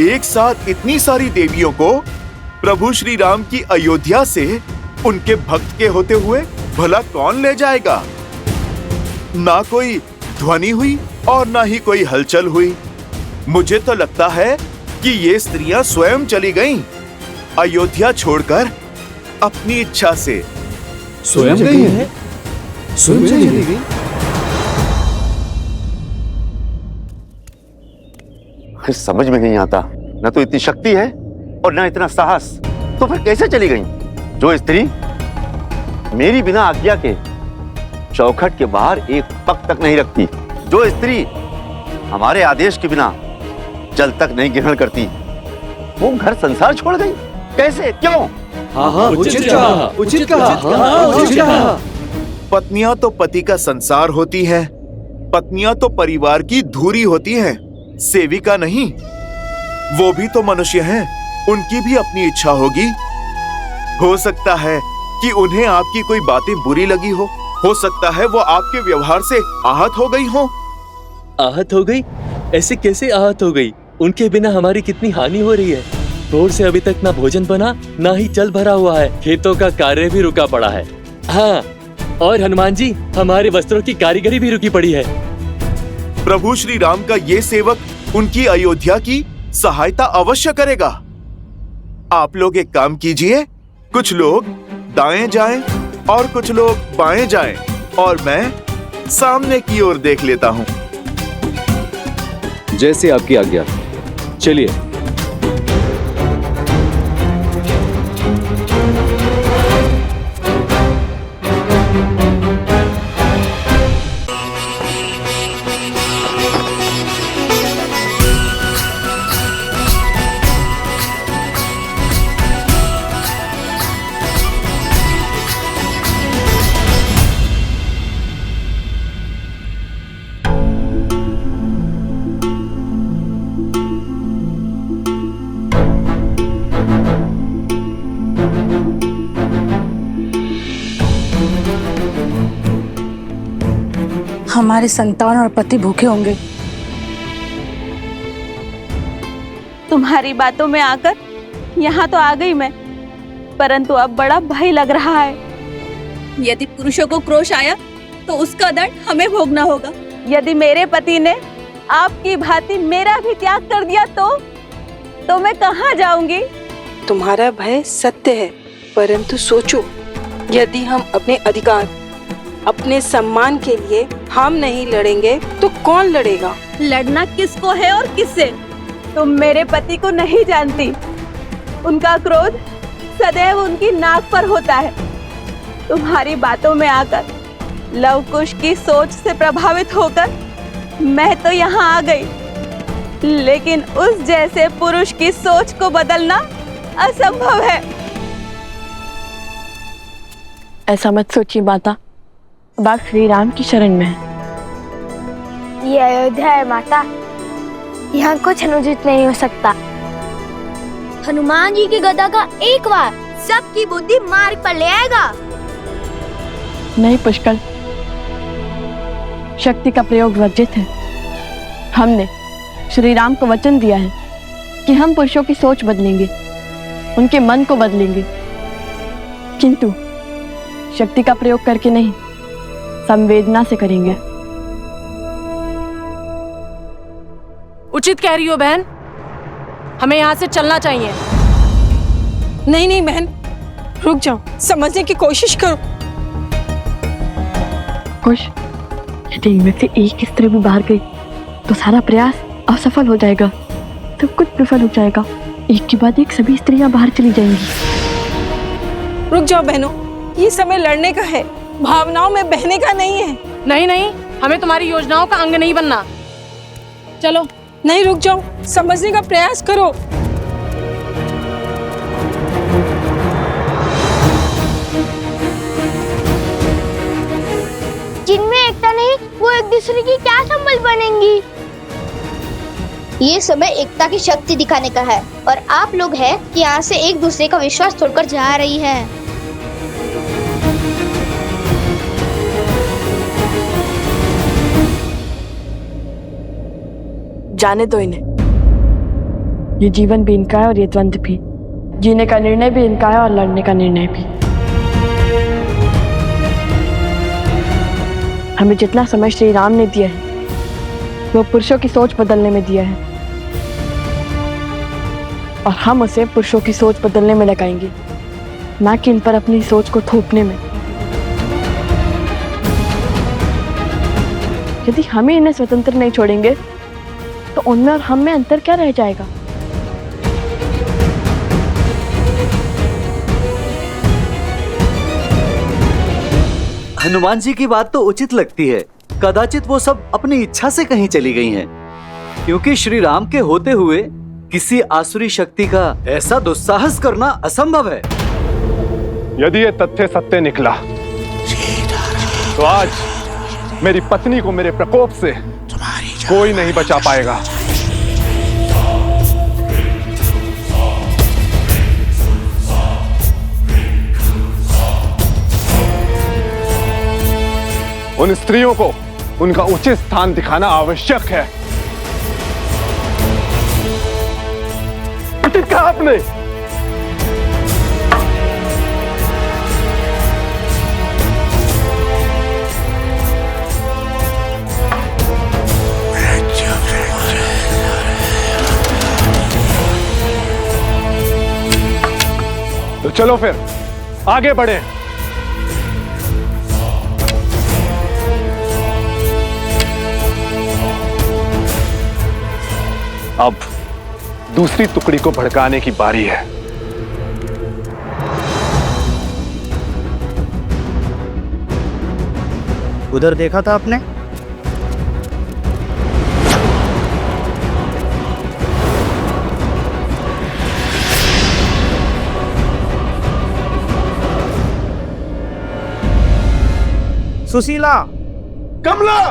एक साथ इतनी सारी देवियों को प्रभु श्री राम की अयोध्या से उनके भक्त के होते हुए भला कौन ले जाएगा? ना कोई ध्वनि हुई और ना ही कोई हलचल हुई। मुझे तो लगता है कि ये स्त्रियां स्वयं चली गईं, अयोध्या छोड़कर अपनी इच्छा से। स्वयं गई है? स्वयं चली गई? समझ में नहीं आता, न तो इतनी शक्ति है और न इतना साहस, तो फिर कैसे चली गई? जो स्त्री मेरी बिना आज्ञा के चौखट के बाहर एक पग तक नहीं रखती, जो स्त्री हमारे आदेश के बिना जल तक नहीं ग्रहण करती, वो घर संसार छोड़ गई? कैसे, क्यों? हाँ, उचित कहा, उचित कहा। पत्नियां तो पति का संसार होती हैं, पत्नियां तो परिवार की धुरी होती हैं, सेविका नहीं। वो भी तो मनुष्य हैं, उनकी भी अपनी इच्छा होगी। हो सकता है कि उन्हें आपकी कोई बातें बुरी लगी हो सकता है वो आपके व्यवहार से आहत हो गई हो। आहत हो गई? ऐसे कैसे आहत हो गई? उनके बिना हमारी कितनी हानि हो रही है। भोर से अभी तक ना भोजन बना, ना ही जल भरा हुआ है, खेतों का कार्य भी रुका पड़ा है। हाँ, और हनुमान जी, हमारे वस्त्रों की कारीगरी भी रुकी पड़ी है। प्रभु श्री राम का ये सेवक उनकी अयोध्या की सहायता अवश्य करेगा। आप लोग एक काम कीजिए, कुछ लोग दाएं जाएं और कुछ लोग बाएं जाएं, और मैं सामने की ओर देख लेता हूं। जैसे आपकी आज्ञा। चलिए। हमारे संतान और पति भूखे होंगे। तुम्हारी बातों में आकर यहाँ तो आ गई मैं, परंतु अब बड़ा भय लग रहा है। यदि पुरुषों को क्रोध आया तो उसका दंड हमें भोगना होगा। यदि मेरे पति ने आपकी भांति मेरा भी त्याग कर दिया तो मैं कहाँ जाऊंगी? तुम्हारा भय सत्य है, परंतु सोचो, यदि हम अपने अधिकार, अपने सम्मान के लिए हम नहीं लड़ेंगे तो कौन लड़ेगा? लड़ना किसको है और किससे? तुम मेरे पति को नहीं जानती। उनका क्रोध सदैव उनकी नाक पर होता है। तुम्हारी बातों में आकर, लव कुश की सोच से प्रभावित होकर मैं तो यहाँ आ गई, लेकिन उस जैसे पुरुष की सोच को बदलना असंभव है। ऐसा मत सोचिए माता, बाप श्री राम की शरण में है। ये अयोध्या है माता, यहाँ कुछ अनुचित नहीं हो सकता। हनुमान जी की गदा का एक बार सबकी बुद्धि मार्ग पर ले आएगा। नहीं पुष्कर, शक्ति का प्रयोग वर्जित है। हमने श्री राम को वचन दिया है कि हम पुरुषों की सोच बदलेंगे, उनके मन को बदलेंगे, किंतु शक्ति का प्रयोग करके नहीं, संवेदना से करेंगे। उचित कह रही हो बहन, हमें यहाँ से चलना चाहिए। नहीं नहीं बहन, रुक जाओ, समझने की कोशिश करो। खुश, यदि इनमें से एक स्त्री भी बाहर गई तो सारा प्रयास असफल हो जाएगा, सब कुछ विफल हो जाएगा। एक के बाद एक सभी स्त्रियां बाहर चली जाएंगी। रुक जाओ बहनों, ये समय लड़ने का है, भावनाओं में बहने का नहीं है। नहीं नहीं, हमें तुम्हारी योजनाओं का अंग नहीं बनना। चलो। नहीं, रुक जाओ, समझने का प्रयास करो। जिनमें एकता नहीं, वो एक दूसरे की क्या संबल बनेंगी? ये समय एकता की शक्ति दिखाने का है, और आप लोग हैं कि यहाँ से एक दूसरे का विश्वास तोड़कर जा रही है। जाने दो इन्हें। ये जीवन भी इनका है और ये द्वंद्व भी। जीने का निर्णय भी इनका है और लड़ने का निर्णय भी। हमें जितना समय श्री राम ने दिया है वो पुरुषों की सोच बदलने में दिया है, और हम उसे पुरुषों की सोच बदलने में लगाएंगे, ना कि इन पर अपनी सोच को थोपने में। यदि हम ही इन्हें स्वतंत्र नहीं छोड़ेंगे तो उनमें और हम में अंतर क्या रह जाएगा? हनुमान जी की बात तो उचित लगती है। कदाचित वो सब अपनी इच्छा से कहीं चली गई हैं, क्योंकि श्री राम के होते हुए किसी आसुरी शक्ति का ऐसा दुस्साहस करना असंभव है। यदि ये तथ्य सत्य निकला तो आज मेरी पत्नी को मेरे प्रकोप से कोई नहीं बचा पाएगा। उन स्त्रियों को उनका उचित स्थान दिखाना आवश्यक है। उचित कहा आपने। तो चलो फिर आगे बढ़े। अब दूसरी टुकड़ी को भड़काने की बारी है। उधर देखा था आपने? सुशीला, कमला,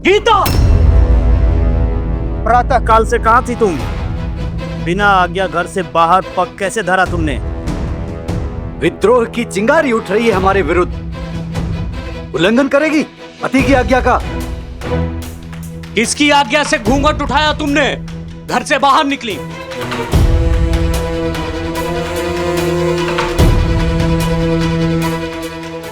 गीता, प्रातः काल से कहां थी तुम? बिना आज्ञा घर से बाहर पग कैसे धरा तुमने? विद्रोह की चिंगारी उठ रही है हमारे विरुद्ध। उल्लंघन करेगी पति की आज्ञा का। किसकी आज्ञा से घूंघट उठाया तुमने? घर से बाहर निकली।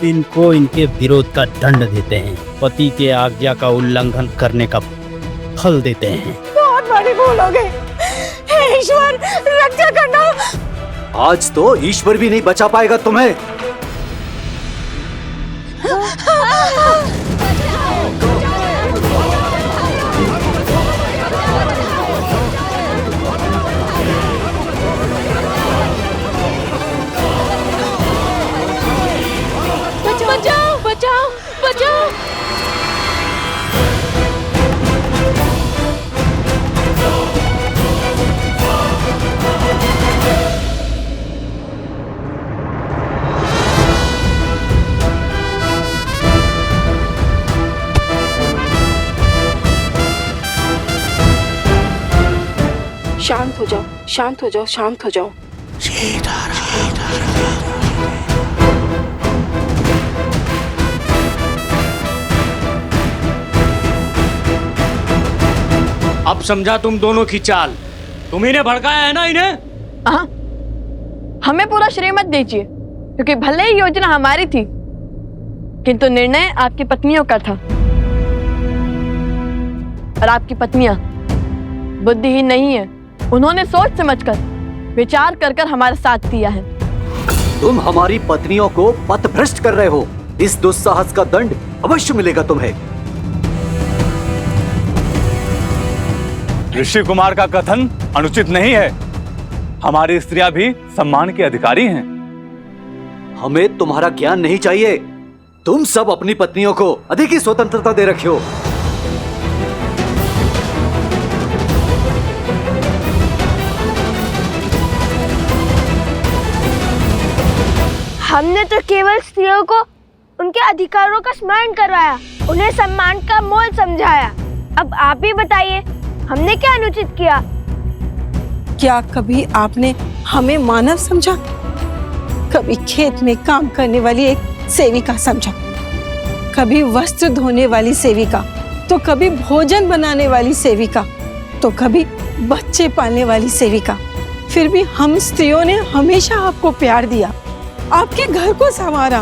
इनको इनके विरोध का दंड देते हैं, पति के आज्ञा का उल्लंघन करने का फल देते हैं। बहुत बड़ी भूल हो गई। हे ईश्वर, रक्षा करना। आज तो ईश्वर भी नहीं बचा पाएगा तुम्हें। बचाओ बचाओ बचाओ। शांत हो जाओ, शांत हो जाओ, शांत हो जाओ। अब समझा तुम दोनों की चाल। तुम ही ने भड़काया है ना इन्हें? हाँ, हमें पूरा श्रेय मत दीजिए, क्योंकि भले ही योजना हमारी थी, किंतु निर्णय आपकी पत्नियों का था। और आपकी पत्नियां बुद्धिहीन नहीं है। उन्होंने सोच समझकर विचार कर कर हमारा साथ दिया है। तुम हमारी पत्नियों को पथभ्रष्ट कर रहे हो। इस दुस्साहस का दंड अवश्य मिलेगा तुम्हें। ऋषि कुमार का कथन अनुचित नहीं है। हमारी स्त्रियां भी सम्मान के अधिकारी हैं। हमें तुम्हारा ज्ञान नहीं चाहिए। तुम सब अपनी पत्नियों को अधिक ही स्वतंत्रता दे रखे हो। हमने तो केवल स्त्रियों को उनके अधिकारों का स्मरण करवाया, उन्हें सम्मान का मोल समझाया। अब आप ही बताइए, हमने क्या अनुचित किया? क्या कभी आपने हमें मानव समझा? कभी खेत में काम करने वाली एक सेविका समझा, कभी वस्त्र धोने वाली सेविका, तो कभी भोजन बनाने वाली सेविका, तो कभी बच्चे पालने वाली सेविका। फिर भी हम स्त्रियों ने हमेशा आपको प्यार दिया, आपके घर को संवारा।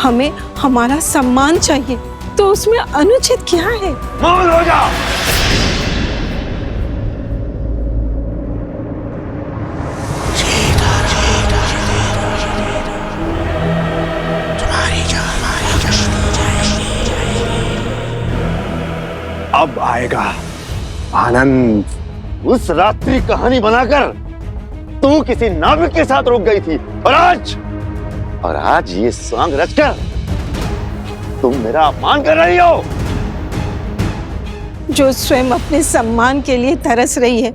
हमें हमारा सम्मान चाहिए, तो उसमें अनुचित क्या है? मौन हो जा। अब आएगा आनंद। उस रात्रि कहानी बनाकर तू किसी नाविक के साथ रुक गई थी, और आज ये सॉन्ग रचकर तुम मेरा अपमान कर रही हो। जो स्वयं अपने सम्मान के लिए तरस रही है,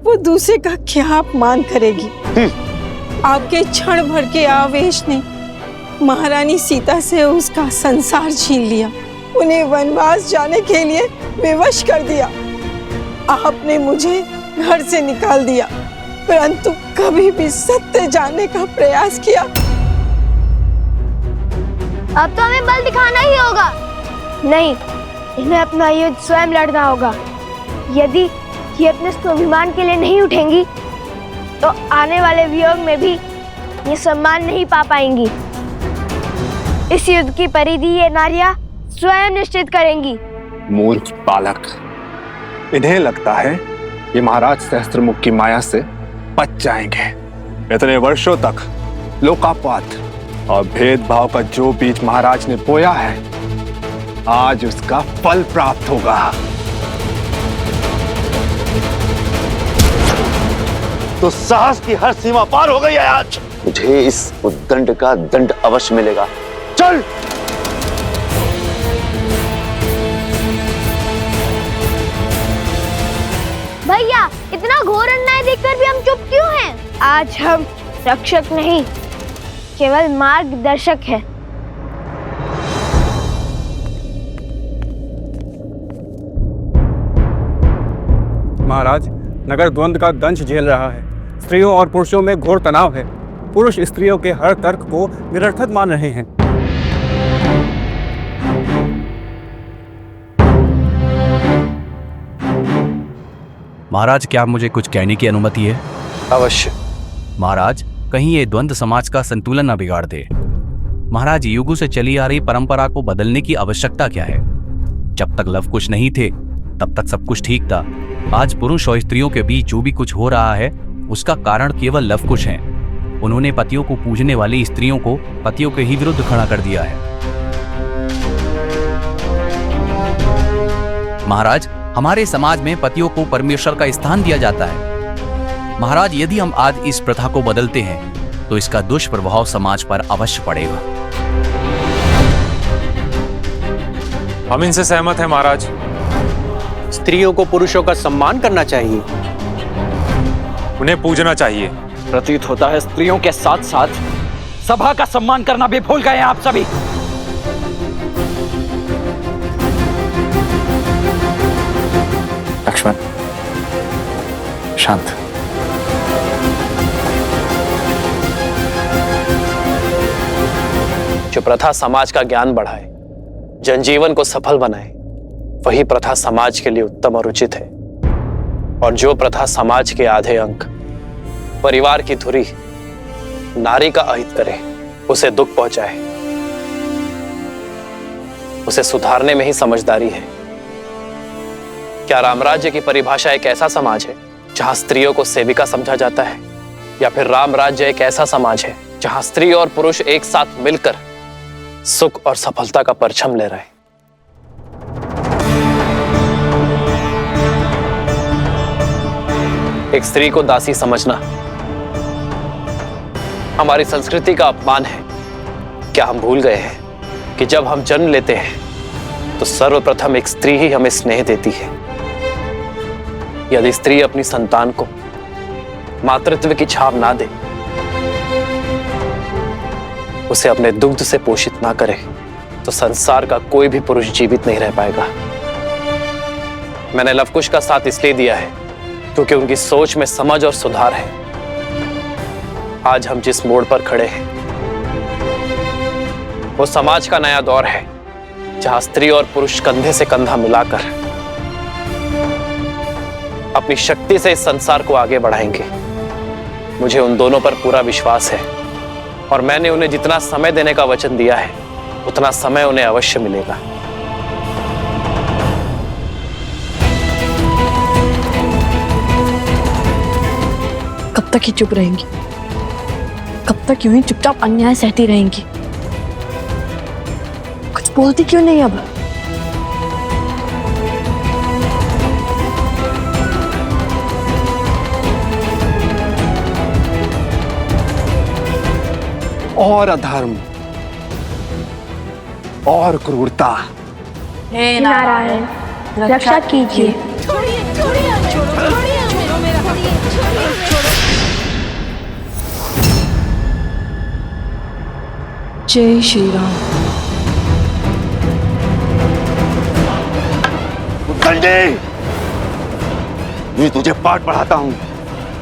वो दूसरे का क्या अपमान करेगी? आपके क्षण भर के आवेश ने महारानी सीता से उसका संसार छीन लिया, उन्हें वनवास जाने के लिए विवश कर दिया। आपने मुझे घर से निकाल दिया, परंतु कभी भी सत्य जानने का प्रयास किया? अब तो हमें बल दिखाना ही होगा। नहीं, इन्हें अपना युद्ध स्वयं लड़ना होगा। यदि ये अपने स्वाभिमान के लिए नहीं उठेंगी, तो आने वाले वियोग में भी ये सम्मान नहीं पा पाएंगी। इस युद्ध की परिधि ये नारियां स्वयं निश्चित करेंगी। मूर्ख बालक, इन्हें लगता है ये महाराज सहस्त्रमुख की माया से बच जाएंगे। इतने वर्षों तक लोकापात और भेदभाव का जो बीज महाराज ने बोया है, आज उसका फल प्राप्त होगा। तो साहस की हर सीमा पार हो गई है आज। मुझे इस उद्दंड का दंड अवश्य मिलेगा। चल। भैया, इतना घोर अन्याय देखकर भी हम चुप क्यों हैं? आज हम रक्षक नहीं, केवल मार्गदर्शक हैं। महाराज, नगर द्वंद्व का दंश झेल रहा है। स्त्रियों और पुरुषों में घोर तनाव है। पुरुष स्त्रियों के हर तर्क को निरर्थक मान रहे हैं। महाराज, क्या मुझे कुछ कहने की अनुमति है? अवश्य। महाराज, कहीं ये द्वंद्व समाज का संतुलन न बिगाड़ दे। महाराज, युगों से चली आ रही परंपरा को बदलने की आवश्यकता क्या है? जब तक लव कुश नहीं थे, तब तक सब कुछ ठीक था। आज पुरुष और स्त्रियों के बीच जो भी कुछ हो रहा है, उसका कारण केवल लव कुश है। उन्होंने पतियों को पूजने वाली स्त्रियों को पतियों के ही विरुद्ध खड़ा कर दिया है। महाराज, हमारे समाज में पतियों को परमेश्वर का स्थान दिया जाता है। महाराज, यदि हम आज इस प्रथा को बदलते हैं, तो इसका दुष्प्रभाव समाज पर अवश्य पड़ेगा। हम इनसे सहमत हैं महाराज। स्त्रियों को पुरुषों का सम्मान करना चाहिए, उन्हें पूजना चाहिए। प्रतीत होता है स्त्रियों के साथ साथ सभा का सम्मान करना भी भूल गए हैं आप सभी। लक्ष्मण, शांत। जो प्रथा समाज का ज्ञान बढ़ाए, जनजीवन को सफल बनाए, वही प्रथा समाज के लिए उत्तम और उचित है। और जो प्रथा समाज के आधे अंक, परिवार की धुरी, नारी का अहित करे, उसे दुख पहुंचाए, उसे सुधारने में ही समझदारी है। क्या रामराज्य की परिभाषा एक ऐसा समाज है जहां स्त्रियों को सेविका समझा जाता है, या फिर राम राज्य एक ऐसा समाज है जहां स्त्री और पुरुष एक साथ मिलकर सुख और सफलता का परचम ले रहे हैं? एक स्त्री को दासी समझना हमारी संस्कृति का अपमान है। क्या हम भूल गए हैं कि जब हम जन्म लेते हैं तो सर्वप्रथम एक स्त्री ही हमें स्नेह देती है। यदि स्त्री अपनी संतान को मातृत्व की छाप ना दे, उसे अपने दुग्ध से पोषित ना करे, तो संसार का कोई भी पुरुष जीवित नहीं रह पाएगा। मैंने लवकुश का साथ इसलिए दिया है क्योंकि उनकी सोच में समझ और सुधार है। आज हम जिस मोड़ पर खड़े हैं, वो समाज का नया दौर है जहां स्त्री और पुरुष कंधे से कंधा मिलाकर अपनी शक्ति से इस संसार को आगे बढ़ाएंगे। मुझे उन दोनों पर पूरा विश्वास है और मैंने उन्हें जितना समय देने का वचन दिया है उतना समय उन्हें अवश्य मिलेगा। कब तक ही चुप रहेंगी? कब तक यूं ही चुपचाप अन्याय सहती रहेंगी? कुछ बोलती क्यों नहीं अब? और अधर्म और क्रूरता। हे नारायण, रक्षा कीजिए। जय श्री राम। संजय, मैं तुझे पाठ पढ़ाता हूँ।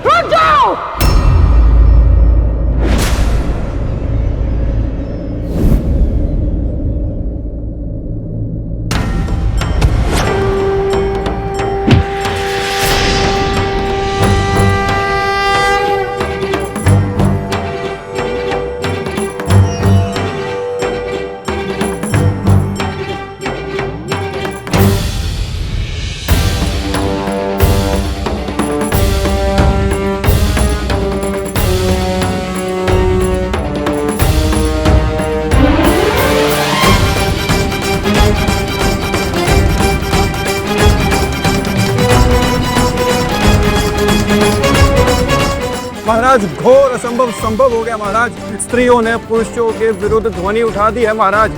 रुक जाओ! महाराज, घोर असंभव संभव हो गया महाराज। स्त्रियों ने पुरुषों के विरुद्ध ध्वनि उठा दी है महाराज।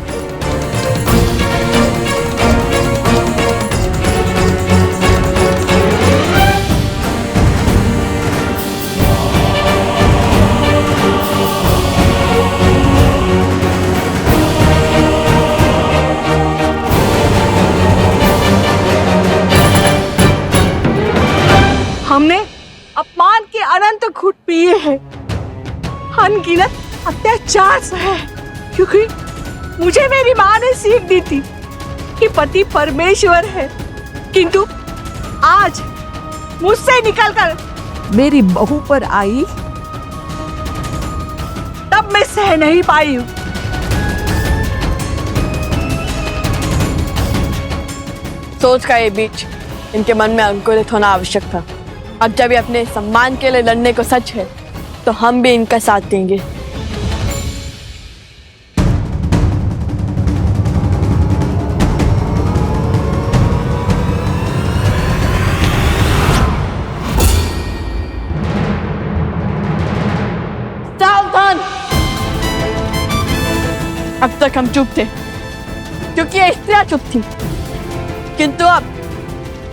हमने अपमान के अनंत घुट पिए हैं, अनगिनत अत्याचार सहे, क्योंकि मुझे मेरी माँ ने सीख दी थी कि पति परमेश्वर है, किंतु आज मुझसे निकलकर मेरी बहू पर आई तब मैं सह नहीं पाई हूँ। सोच का ये बीज इनके मन में अंकुरित होना आवश्यक था। अब जब ये अपने सम्मान के लिए लड़ने को सच है तो हम भी इनका साथ देंगे। सावधान! अब तक हम चुप थे क्योंकि ये स्त्रियां चुप थी, किंतु अब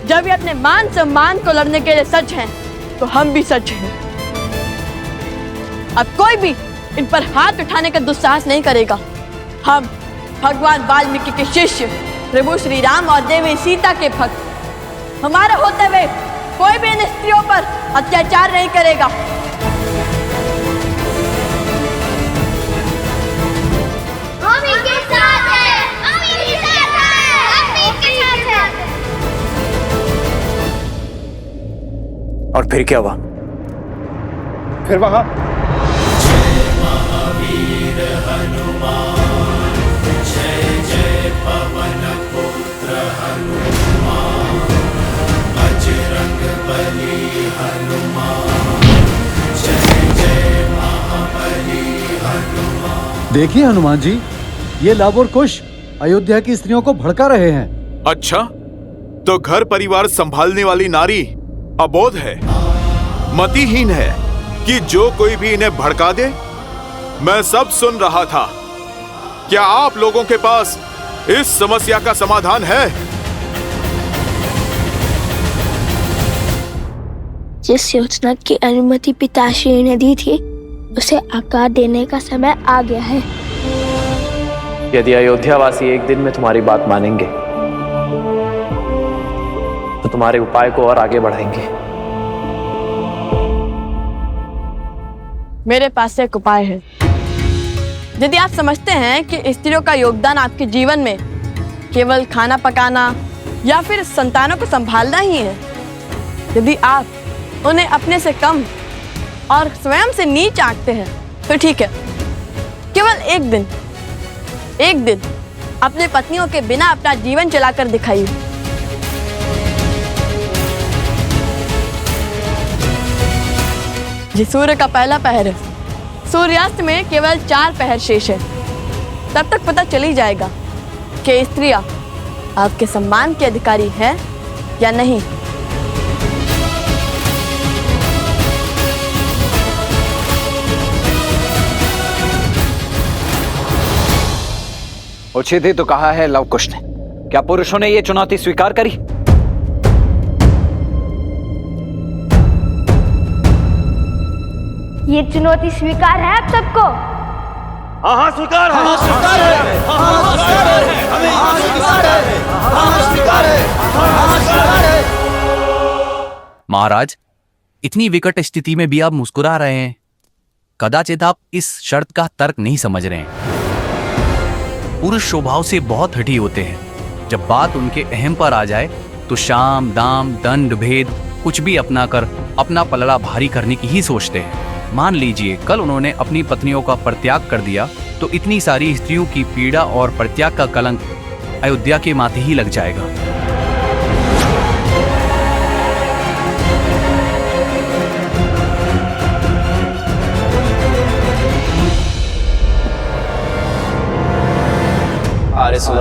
जब ये अपने मान सम्मान को लड़ने के लिए सच हैं, तो हम भी सच हैं। अब कोई भी इन पर हाथ उठाने का दुस्साहस नहीं करेगा। हम भगवान वाल्मीकि के शिष्य प्रभु श्री राम और देवी सीता के भक्त, हमारे होते हुए कोई भी इन स्त्रियों पर अत्याचार नहीं करेगा। हम इनके साथ हैं, हम इनके साथ हैं, हम इनके साथ हैं। और फिर क्या हुआ? फिर वहां महावीर हनुमान, जय जय पवन पुत्र हनुमान, बजरंग बली हनुमान, जय जय महाबली हनुमान। देखिए हनुमान जी, ये लाभ और कुश अयोध्या की स्त्रियों को भड़का रहे हैं। अच्छा, तो घर परिवार संभालने वाली नारी अबोध है, मतिहीन है कि जो कोई भी इन्हें भड़का दे। मैं सब सुन रहा था। क्या आप लोगों के पास इस समस्या का समाधान है? जिस योजना की अनुमति पिताश्री ने दी थी उसे आकार देने का समय आ गया है। यदि अयोध्यावासी एक दिन में तुम्हारी बात मानेंगे तो तुम्हारे उपाय को और आगे बढ़ाएंगे। मेरे पास एक उपाय है। यदि आप समझते हैं कि स्त्रियों का योगदान आपके जीवन में केवल खाना पकाना या फिर संतानों को संभालना ही है, यदि आप उन्हें अपने से कम और स्वयं से नीच आंकते हैं तो ठीक है, केवल एक दिन अपने पत्नियों के बिना अपना जीवन चलाकर दिखाइए। ये सूर्य का पहला पहर है, सूर्यास्त में केवल 4 पहर शेष है। तब तक पता चल ही जाएगा कि स्त्रियां आपके सम्मान के अधिकारी हैं या नहीं। उचित ही तो कहा है लव कुश ने। क्या पुरुषों ने ये चुनौती स्वीकार करी? ये चुनौती स्वीकार है आप सबको? हाँ हाँ स्वीकार है, स्वीकार है, हाँ स्वीकार है, हमें स्वीकार है, हाँ स्वीकार है, हाँ स्वीकार है। महाराज, इतनी विकट स्थिति में भी आप मुस्कुरा रहे हैं। कदाचित आप इस शर्त का तर्क नहीं समझ रहे हैं। पुरुष स्वभाव से बहुत हठी होते हैं। जब बात उनके अहम पर आ जाए तो शाम दाम दंड भेद कुछ भी अपना कर अपना पलड़ा भारी करने की ही सोचते हैं। मान लीजिए कल उन्होंने अपनी पत्नियों का परित्याग कर दिया तो इतनी सारी स्त्रियों की पीड़ा और परित्याग का कलंक अयोध्या के माथे ही लग जाएगा। अरे सुन